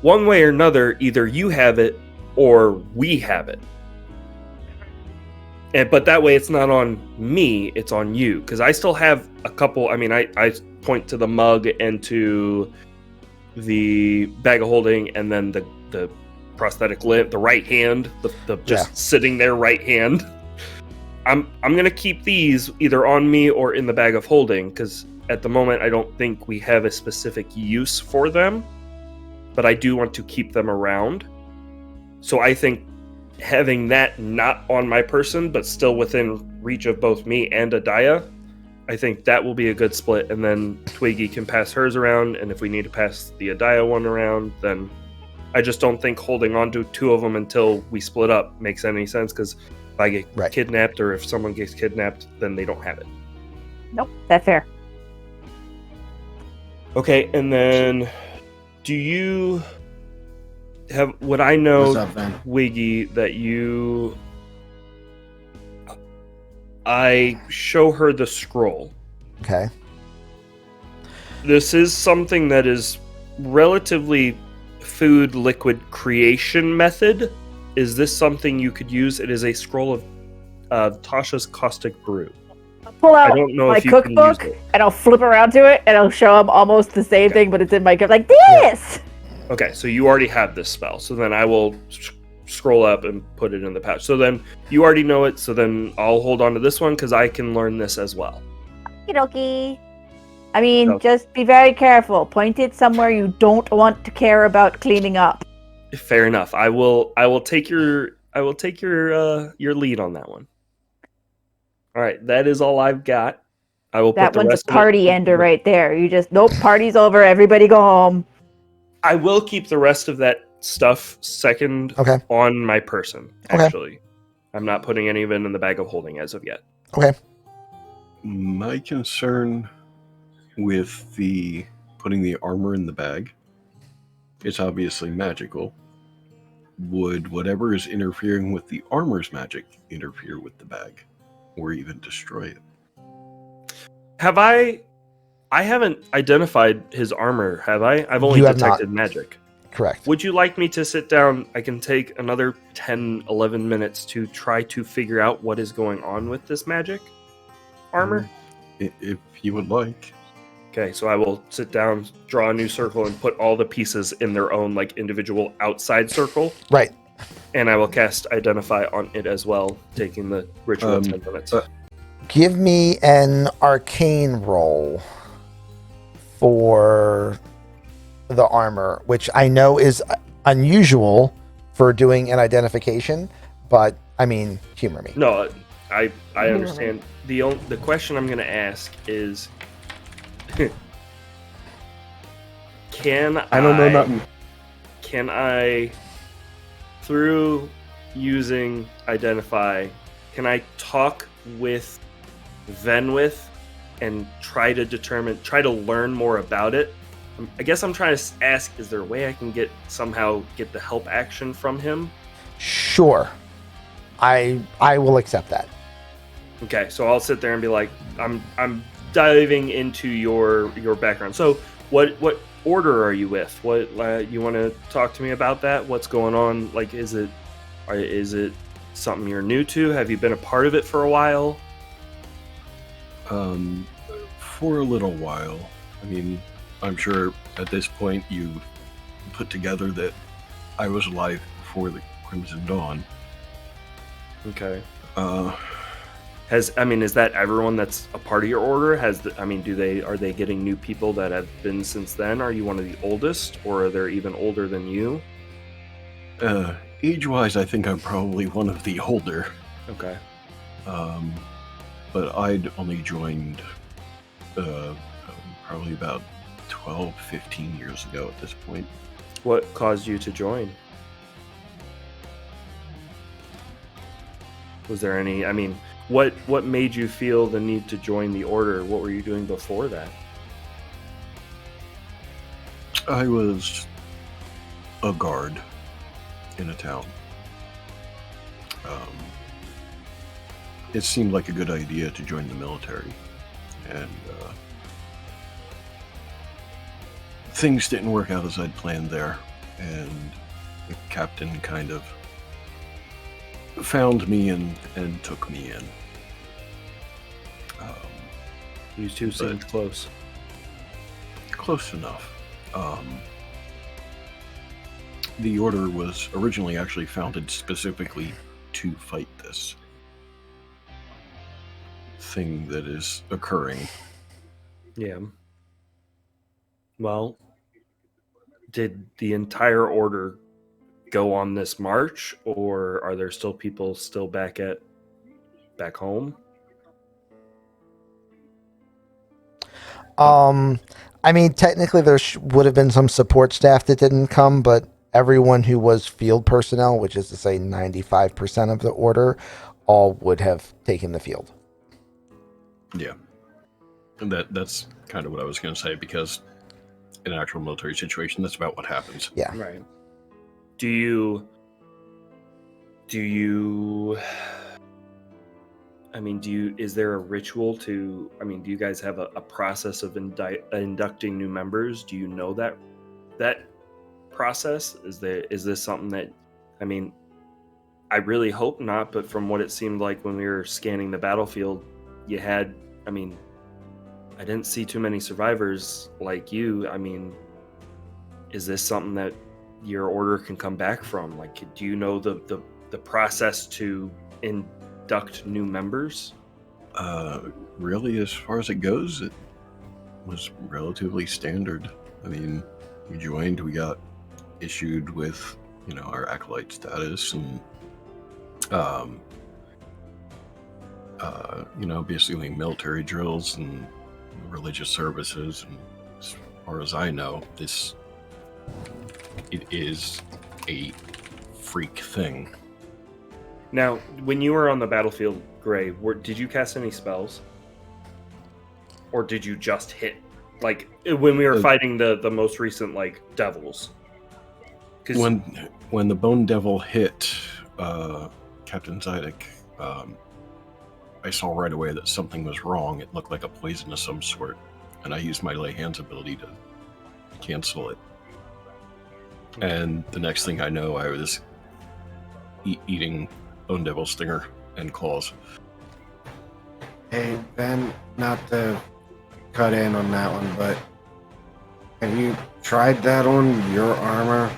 one way or another, either you have it or we have it. But that way it's not on me, it's on you. Because I still have a couple, I point to the mug and to the bag of holding, and then the prosthetic limb, the right hand, the just sitting there right hand. I'm gonna keep these either on me or in the bag of holding, because at the moment I don't think we have a specific use for them, but I do want to keep them around. So I think having that not on my person, but still within reach of both me and Adaya, I think that will be a good split, and then Twiggy can pass hers around, and if we need to pass the Adaya one around, then I just don't think holding on to two of them until we split up makes any sense, because if I get kidnapped or if someone gets kidnapped, then they don't have it. Nope, that's fair. Okay, and then do you have, would I know, Wiggy, that I show her the scroll. Okay. This is something that is relatively food liquid creation method. Is this something you could use? It is a scroll of Tasha's caustic brew. I'll pull out I don't know my if you can cookbook use it. and I'll flip around to it and I'll show them almost the same thing, but it's in my cup, like this. Okay, so you already have this spell. So then I will scroll up and put it in the pouch. So then you already know it. So then I'll hold on to this one because I can learn this as well. Okie dokie. Just be very careful. Point it somewhere you don't want to care about cleaning up. Fair enough. I will take your lead on that one. All right, that is all I've got. I will That put the one's a rest party of it. ender right there. You just, nope, party's over. Everybody go home. I will keep the rest of that stuff second Okay. on my person. Okay. Actually, I'm not putting any of it in the bag of holding as of yet. Okay. My concern with the putting the armor in the bag, it's obviously magical. Would whatever is interfering with the armor's magic interfere with the bag, or even destroy it? Have I haven't identified his armor, have I? I've only You have not. detected magic. Correct. Would you like me to sit down? I can take another 10, 11 minutes to try to figure out what is going on with this magic armor. If you would like. Okay, so I will sit down, draw a new circle, and put all the pieces in their own like individual outside circle. Right. And I will cast Identify on it as well, taking the ritual 10 minutes. Give me an arcane roll for the armor, which I know is unusual for doing an identification, but I mean, humor me. No, I understand. The question I'm going to ask is, can I don't know nothing. Can I, through using Identify, can I talk with Venwith and try to learn more about it? I guess I'm trying to ask, is there a way I can somehow get the help action from him? Sure. I will accept that. Okay, so I'll sit there and be like, I'm diving into your background. So what order are you with? What you want to talk to me about that? What's going on? Like, is it something you're new to? Have you been a part of it for a while? For a little while. I mean, I'm sure at this point you put together that I was alive before the Crimson Dawn. Okay. Is that everyone that's a part of your order? Are they getting new people that have been since then? Are you one of the oldest, or are they even older than you? Age-wise, I think I'm probably one of the older. Okay. But I'd only joined probably about 12, 15 years ago at this point. What caused you to join? Was there any, what made you feel the need to join the order? What were you doing before that? I was a guard in a town. It seemed like a good idea to join the military, and things didn't work out as I'd planned there, and the captain kind of found me and took me in. You two seemed close. Close enough. The order was originally actually founded specifically to fight this thing that is occurring. Yeah. Well, did the entire order go on this march, or are there still people back home? Technically there would have been some support staff that didn't come, but everyone who was field personnel, which is to say 95% of the order, all would have taken the field. Yeah. And that's kind of what I was going to say, because in an actual military situation, that's about what happens. Yeah. Right. Do you is there a ritual do you guys have a process of inducting new members? Do you know that process? Is this something that, I really hope not, but from what it seemed like when we were scanning the battlefield, you had, I didn't see too many survivors like you. Is this something that your order can come back from? Like, do you know the process to induct new members? Really, as far as it goes, it was relatively standard. We joined, we got issued with, our acolyte status, and basically military drills and religious services. And as far as I know, it is a freak thing. Now, when you were on the battlefield, Gray, did you cast any spells? Or did you just hit? Like, when we were fighting the most recent, like, devils? When the Bone Devil hit Captain Zydek, I saw right away that something was wrong. It looked like a poison of some sort, and I used my lay hands ability to cancel it. And the next thing I know, I was eating Bone Devil stinger and claws. Hey, Ben, not to cut in on that one, but have you tried that on your armor?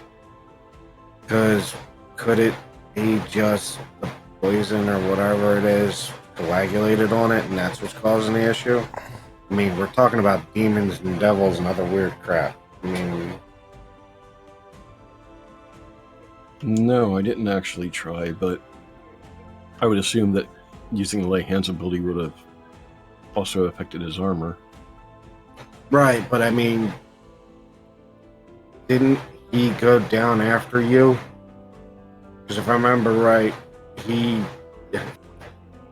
Because could it be just the poison or whatever it is coagulated on it, and that's what's causing the issue? I mean, we're talking about demons and devils and other weird crap. I mean... No, I didn't actually try, but I would assume that using the lay hands ability would have also affected his armor. Right, but I mean, didn't he go down after you? Because if I remember right, I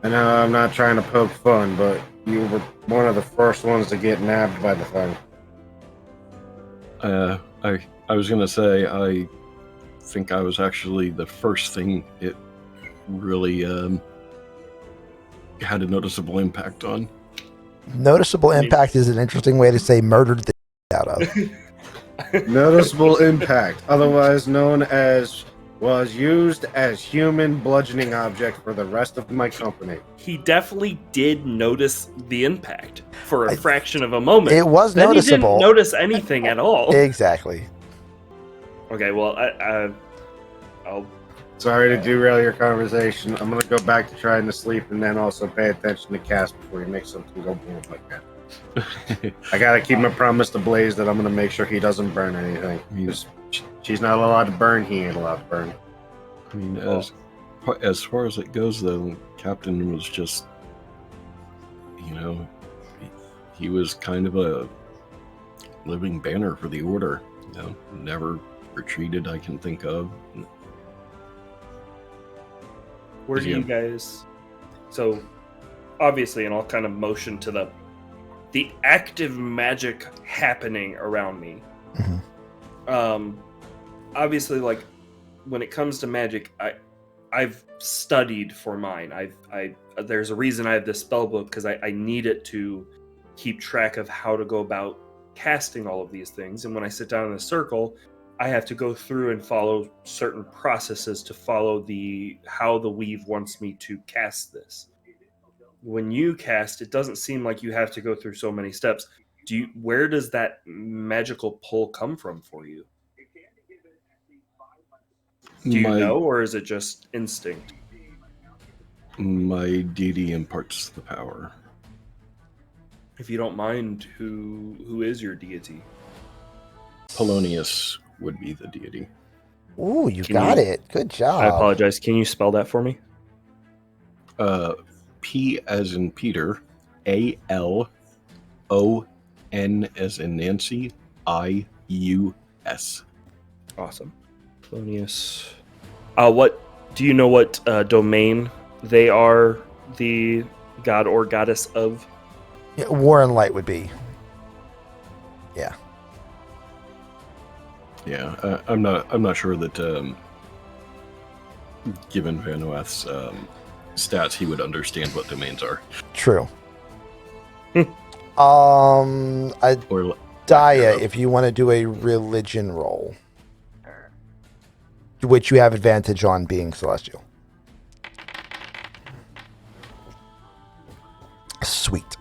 know I'm not trying to poke fun, but you were one of the first ones to get nabbed by the thing. I was gonna say, I think I was actually the first thing it really had a noticeable impact on. Noticeable impact is an interesting way to say murdered the out of. Noticeable impact, otherwise known as was used as human bludgeoning object for the rest of my company. He definitely did notice the impact for a fraction of a moment. It was then noticeable. He didn't notice anything at all. Exactly. Okay, well, I'll... Sorry to derail your conversation. I'm going to go back to trying to sleep and then also pay attention to Cass before he makes something go boom like that. I got to keep my promise to Blaze that I'm going to make sure he doesn't burn anything. Because she's not allowed to burn, he ain't allowed to burn. I mean, as far as it goes, though, Captain was just, he was kind of a living banner for the Order. Never retreated I can think of. Where do you guys... So, obviously, and I'll kind of motion to the active magic happening around me. Mm-hmm. Obviously, like, when it comes to magic, I've studied for mine. There's a reason I have this spell book, because I need it to keep track of how to go about casting all of these things. And when I sit down in a circle, I have to go through and follow certain processes to follow how the weave wants me to cast this. When you cast, it doesn't seem like you have to go through so many steps. Where does that magical pull come from for you? Do you know, or is it just instinct? My deity imparts the power. If you don't mind, who is your deity? Polonius would be the deity. Ooh, you got it. Good job. I apologize. Can you spell that for me? P as in Peter, A-L-O-N as in Nancy, I-U-S. Awesome. Polonius. What do you know? What domain they are the god or goddess of? Yeah, War and Light would be. Yeah. Yeah, I'm not sure that given Vanoath's stats, he would understand what domains are. True. Or Daya, if you want to do a religion roll, which you have advantage on being celestial. Sweet.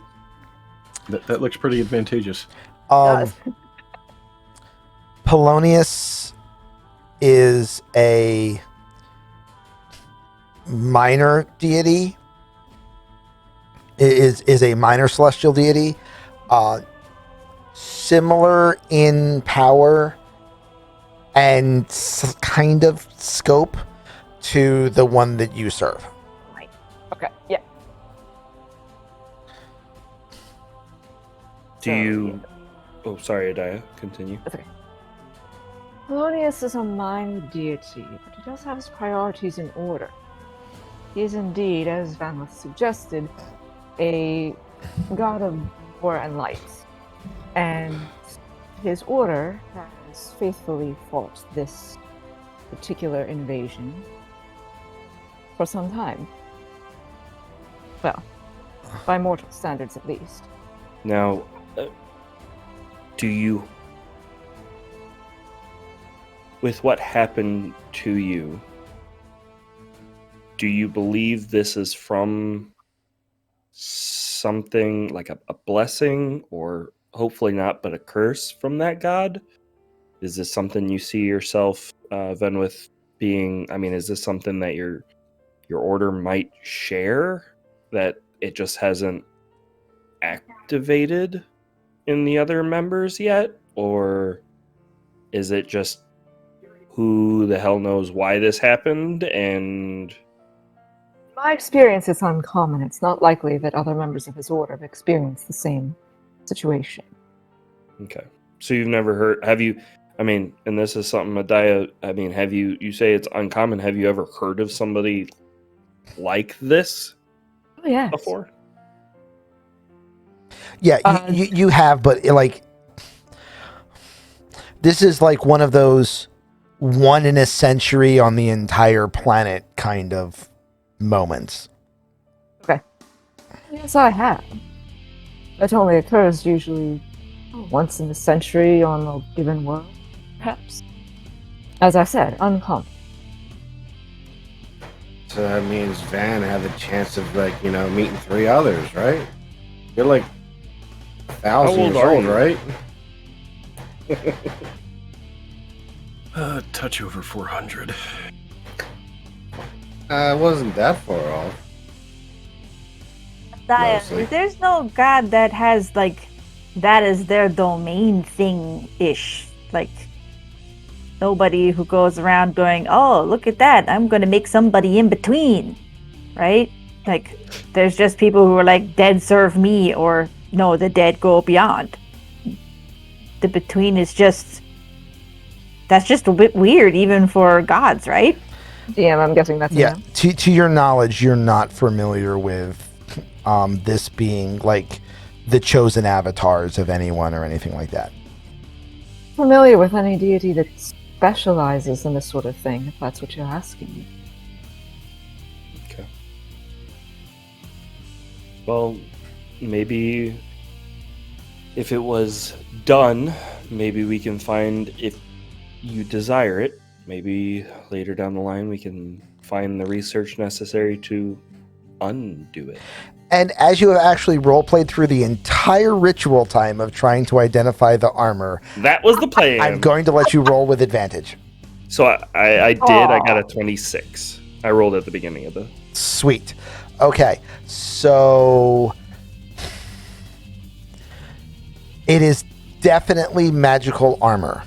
That looks pretty advantageous. Polonius is a minor deity. Is a minor celestial deity, similar in power and kind of scope to the one that you serve. Okay, yeah. Do you... Oh, sorry, Adaya. Continue. Polonius is a minor deity, but he does have his priorities in order. He is indeed, as Vanlith suggested, a god of war and light. And his order has faithfully fought this particular invasion for some time. Well, by mortal standards at least. Now, do you... With what happened to you, do you believe this is from something like a blessing, or hopefully not, but a curse from that god? Is this something you see yourself, Venwith, being... I mean, is this something that your order might share, that it just hasn't activated in the other members yet? Or is it just who the hell knows why this happened? And My experience is uncommon. It's not likely that other members of his order have experienced the same situation. okay, so you've never heard... Have you... I mean, and this is something, Adaya, I mean, have you... You say it's uncommon. Have you ever heard of somebody like this Oh, yes. before? Yeah, you have, but like, this is like one of those one in a century on the entire planet kind of moments. Yes, I have. It only occurs usually once in a century on a given world, perhaps. As I said, uncommon. So that means Van had the chance of, like, meeting 3 others, right? You're like 1,000 How old years are old, you? right? Touch over 400. It wasn't that far off. Mostly. There's no god that has like that as their domain thing ish. Like nobody who goes around going, "Oh, look at that! I'm going to make somebody in between," right? Like there's just people who are like, "Dead serve me," or "No, the dead go beyond." The between is just that's just a bit weird, even for gods, right? DM, I'm guessing that's Yeah, enough. to your knowledge, you're not familiar with this being like the chosen avatars of anyone or anything like that. Familiar with any deity that specializes in this sort of thing, if that's what you're asking. Okay. Well, maybe if it was done, maybe we can find, if you desire it, maybe later down the line we can find the research necessary to undo it. And as you have actually role-played through the entire ritual time of trying to identify the armor, That was the plan. I'm going to let you roll with advantage. So I did. I got a 26. I rolled at the beginning of the... Sweet. Okay, so it is definitely magical armor.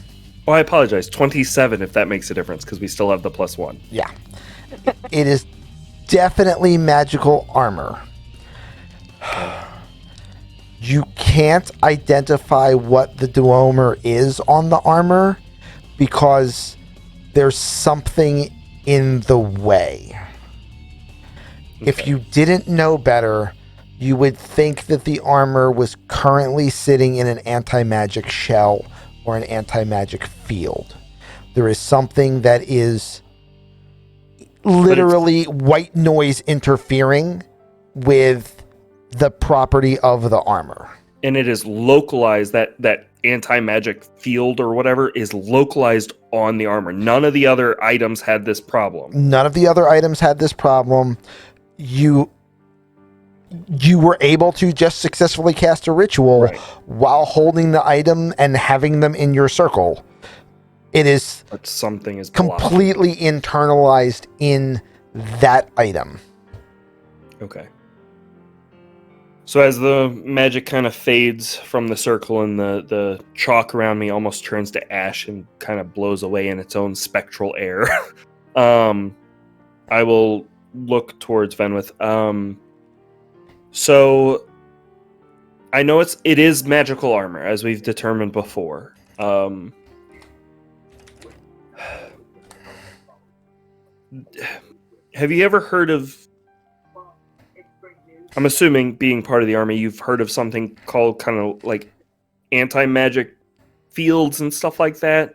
Oh, I apologize. 27, if that makes a difference, because we still have the +1. Yeah. It is definitely magical armor. You can't identify what the duomer is on the armor because there's something in the way. If Okay. you didn't know better, you would think that the armor was currently sitting in an anti-magic shell or an anti-magic field. There is something that is literally white noise interfering with the property of the armor. And it is localized, that anti-magic field or whatever is localized on the armor. None of the other items had this problem. None of the other items had this problem. You were able to just successfully cast a ritual Right. while holding the item and having them in your circle. It is But something is blocking. completely internalized in that item. Okay. So as the magic kind of fades from the circle and the chalk around me almost turns to ash and kind of blows away in its own spectral air, I will look towards Venwith. So I know it is magical armor, as we've determined before. Have you ever heard of... I'm assuming, being part of the army, you've heard of something called kind of like anti-magic fields and stuff like that?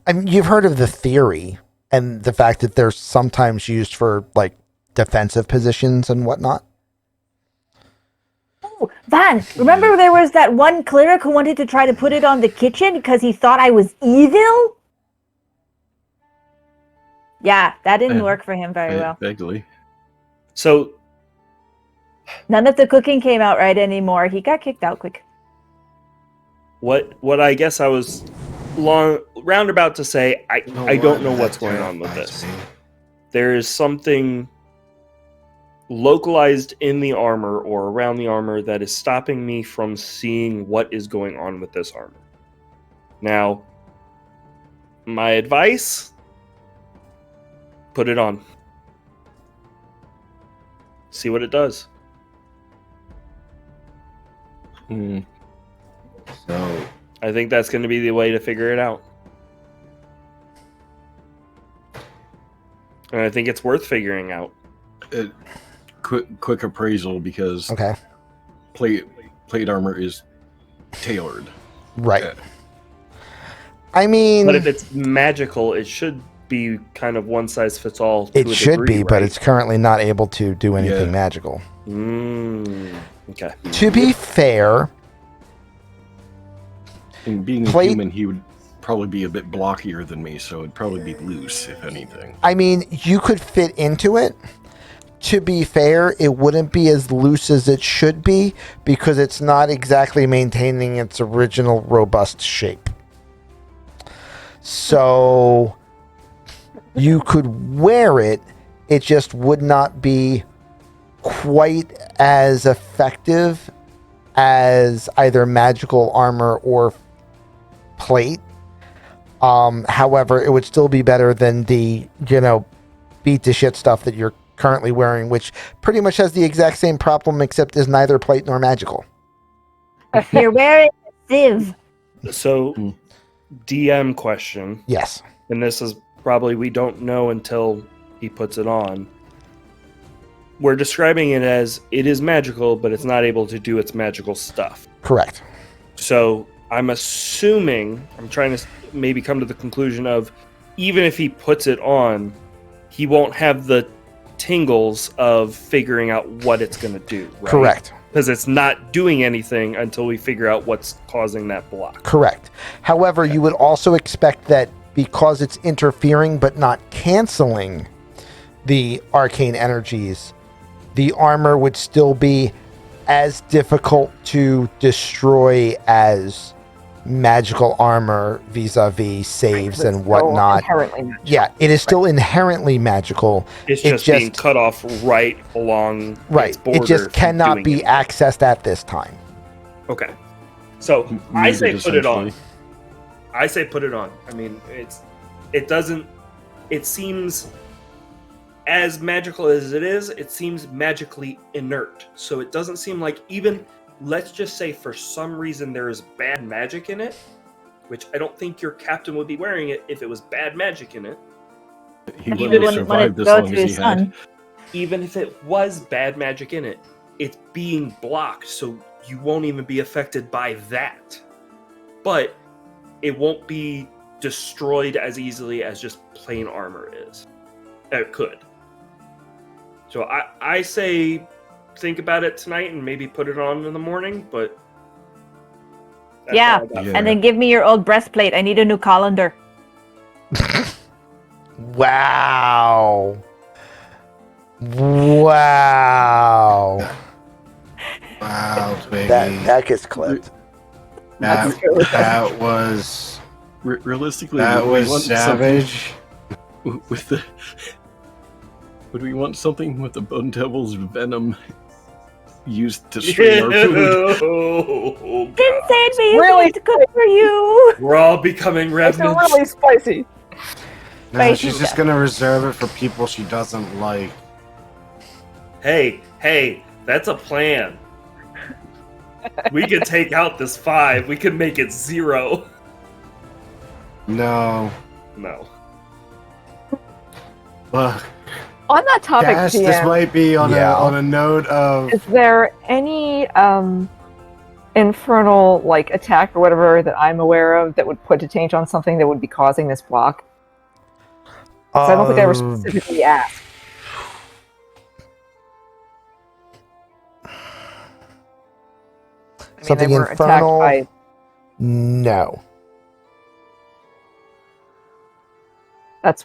I mean, you've heard of the theory and the fact that they're sometimes used for like defensive positions and whatnot. Oh, Van, remember there was that one cleric who wanted to try to put it on the kitchen because he thought I was evil? Yeah, that didn't work for him very well. Vaguely. So, None of the cooking came out right anymore. He got kicked out quick. what I guess I was roundabout to say, I don't know what's going on with this. There is something localized in the armor or around the armor that is stopping me from seeing what is going on with this armor. Now, my advice, put it on. See what it does. So, I think that's going to be the way to figure it out. And I think it's worth figuring out. Quick appraisal, because Okay. plate armor is tailored. Right. I mean, But if it's magical, it should be kind of one size fits all. To it a should degree, be, but right? it's currently not able to do anything Yeah. magical. Okay. To be fair, And being a Plate- human, he would probably be a bit blockier than me, so it'd probably be loose, if anything. I mean, you could fit into it. To be fair, it wouldn't be as loose as it should be because it's not exactly maintaining its original robust shape. So you could wear it, it just would not be quite as effective as either magical armor or plate. However, it would still be better than the, beat to shit stuff that you're currently wearing, which pretty much has the exact same problem except is neither plate nor magical. You're wearing a sieve. So, DM question, Yes. and this is probably we don't know until he puts it on. We're describing it as it is magical, but it's not able to do its magical stuff. Correct. So I'm assuming, I'm trying to maybe come to the conclusion of, even if he puts it on, he won't have the tingles of figuring out what it's going to do. Right? Correct. Because it's not doing anything until we figure out what's causing that block. Correct. However, you would also expect that because it's interfering but not canceling the arcane energies, the armor would still be as difficult to destroy as magical armor vis-a-vis saves and whatnot. Inherently magical. Yeah, it is still inherently magical. It's It just being cut off right along Right. its border. It just from cannot doing be anything. accessed at this time. Okay. So I say Muted, put it on. essentially. I say put it on. I mean, it seems as magical as it is, it seems magically inert. So it doesn't seem like, even, let's just say for some reason there is bad magic in it, which I don't think your captain would be wearing it if it was bad magic in it. He He wouldn't have wouldn't want it survived to as go long to as his he son. had. Even if it was bad magic in it, it's being blocked, so you won't even be affected by that. But it won't be destroyed as easily as just plain armor is. It could. So I say think about it tonight and maybe put it on in the morning, but that's Yeah, all I got. Yeah. And then give me your old breastplate. I need a new colander. Wow. Wow. Wow, Twiggy. That gets clipped. that was Realistically, that would we was want savage. something with the. Would we want something with the Bone Devil's venom used to strain our food? Oh, Didn't God. say it'd be Really? easy to cook for you. We're all becoming It's revenants. really spicy. No, Spicy she's just stuff. gonna reserve it for people she doesn't like. Hey, that's a plan. We could take out this 5. We could make it 0. No. No. Ugh. On that topic, Cass, this GM, might be on a note of is there any infernal like attack or whatever that I'm aware of that would put a change on something that would be causing this block? 'Cause I don't think I ever specifically asked. Something they were infernal? attacked by No. that's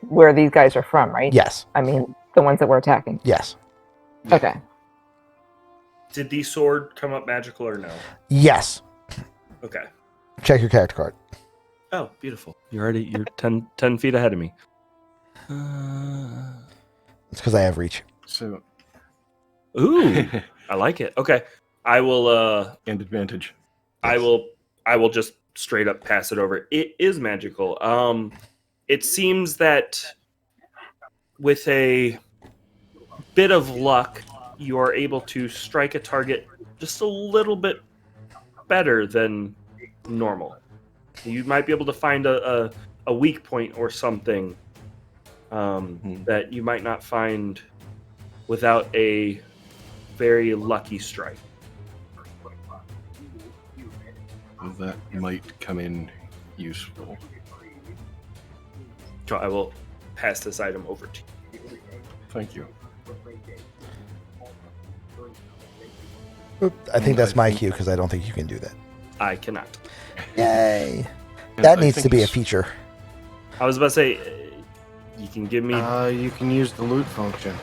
where these guys are from, right? Yes. I mean, the ones that we're attacking. Yes. Okay. Did the sword come up magical or no? Yes. Okay. Check your character card. Oh, beautiful. You're 10 feet ahead of me. It's because I have reach. So, Ooh, I like it. Okay. I will and advantage. I will just straight up pass it over. It is magical. It seems that with a bit of luck, you are able to strike a target just a little bit better than normal. You might be able to find a weak point or something that you might not find without a very lucky strike. That might come in useful. So I will pass this item over to you. Thank you. Oop, I think that's my cue because I don't think you can do that. I cannot. Yay. And That I needs to think be a it's- feature. I was about to say, you can give me. you can use the loot function.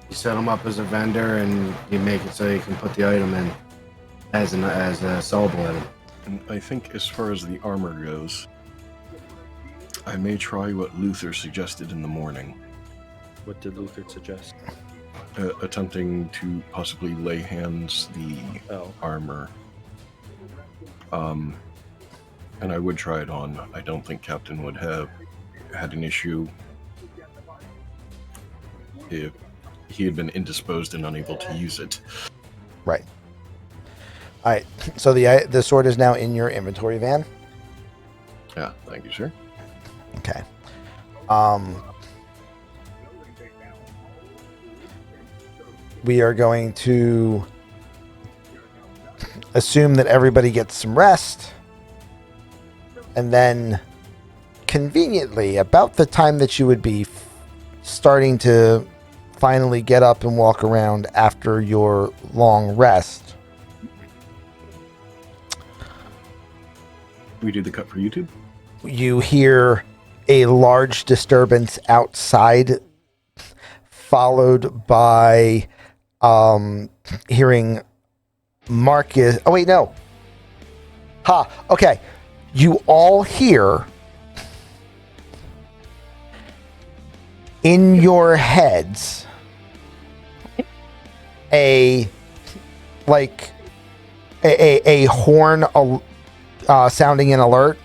You set them up as a vendor, and you make it so you can put the item in as a sellable item. And I think as far as the armor goes, I may try what Luther suggested in the morning, What did Luther suggest? attempting to possibly lay hands the Oh, armor. And I would try it on. I don't think Captain would have had an issue if he had been indisposed and unable to use it. Right. All right. So the sword is now in your inventory van. Yeah, thank you, sir. Okay. We are going to assume that everybody gets some rest. And then, conveniently, about the time that you would be starting to finally get up and walk around after your long rest, We do the cut for YouTube? you hear a large disturbance outside, followed by hearing Marcus. Oh, wait, no. Ha, okay. You all hear in your heads a horn sounding an alert,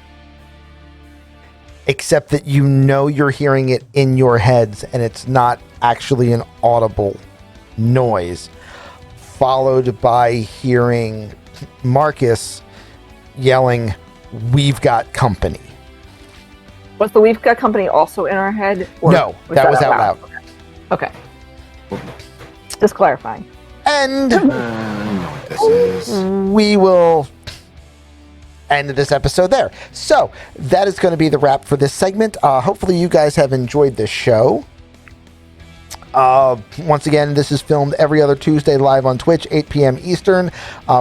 except that you know you're hearing it in your heads and it's not actually an audible noise, followed by hearing Marcus yelling, "We've got company." Was the We've Got Company also in our head? Or No, that was out loud. Okay. Just clarifying. And I know what this is. we will end this episode there. So that is going to be the wrap for this segment. Hopefully you guys have enjoyed this show. Once again, this is filmed every other Tuesday live on Twitch, 8 p.m. Eastern.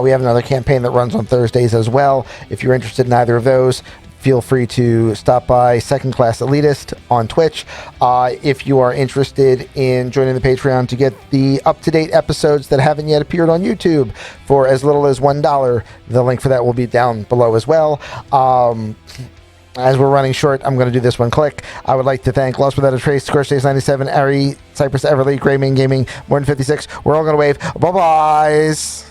We have another campaign that runs on Thursdays as well. If you're interested in either of those, feel free to stop by Second Class Elitist on Twitch. If you are interested in joining the Patreon to get the up-to-date episodes that haven't yet appeared on YouTube for as little as $1, the link for that will be down below as well. As we're running short, I'm going to do this one click. I would like to thank Lost Without a Trace, Squarespace 97, Ari, Cypress Everly, Grayman Gaming, More Than 56. We're all going to wave. Bye-byes.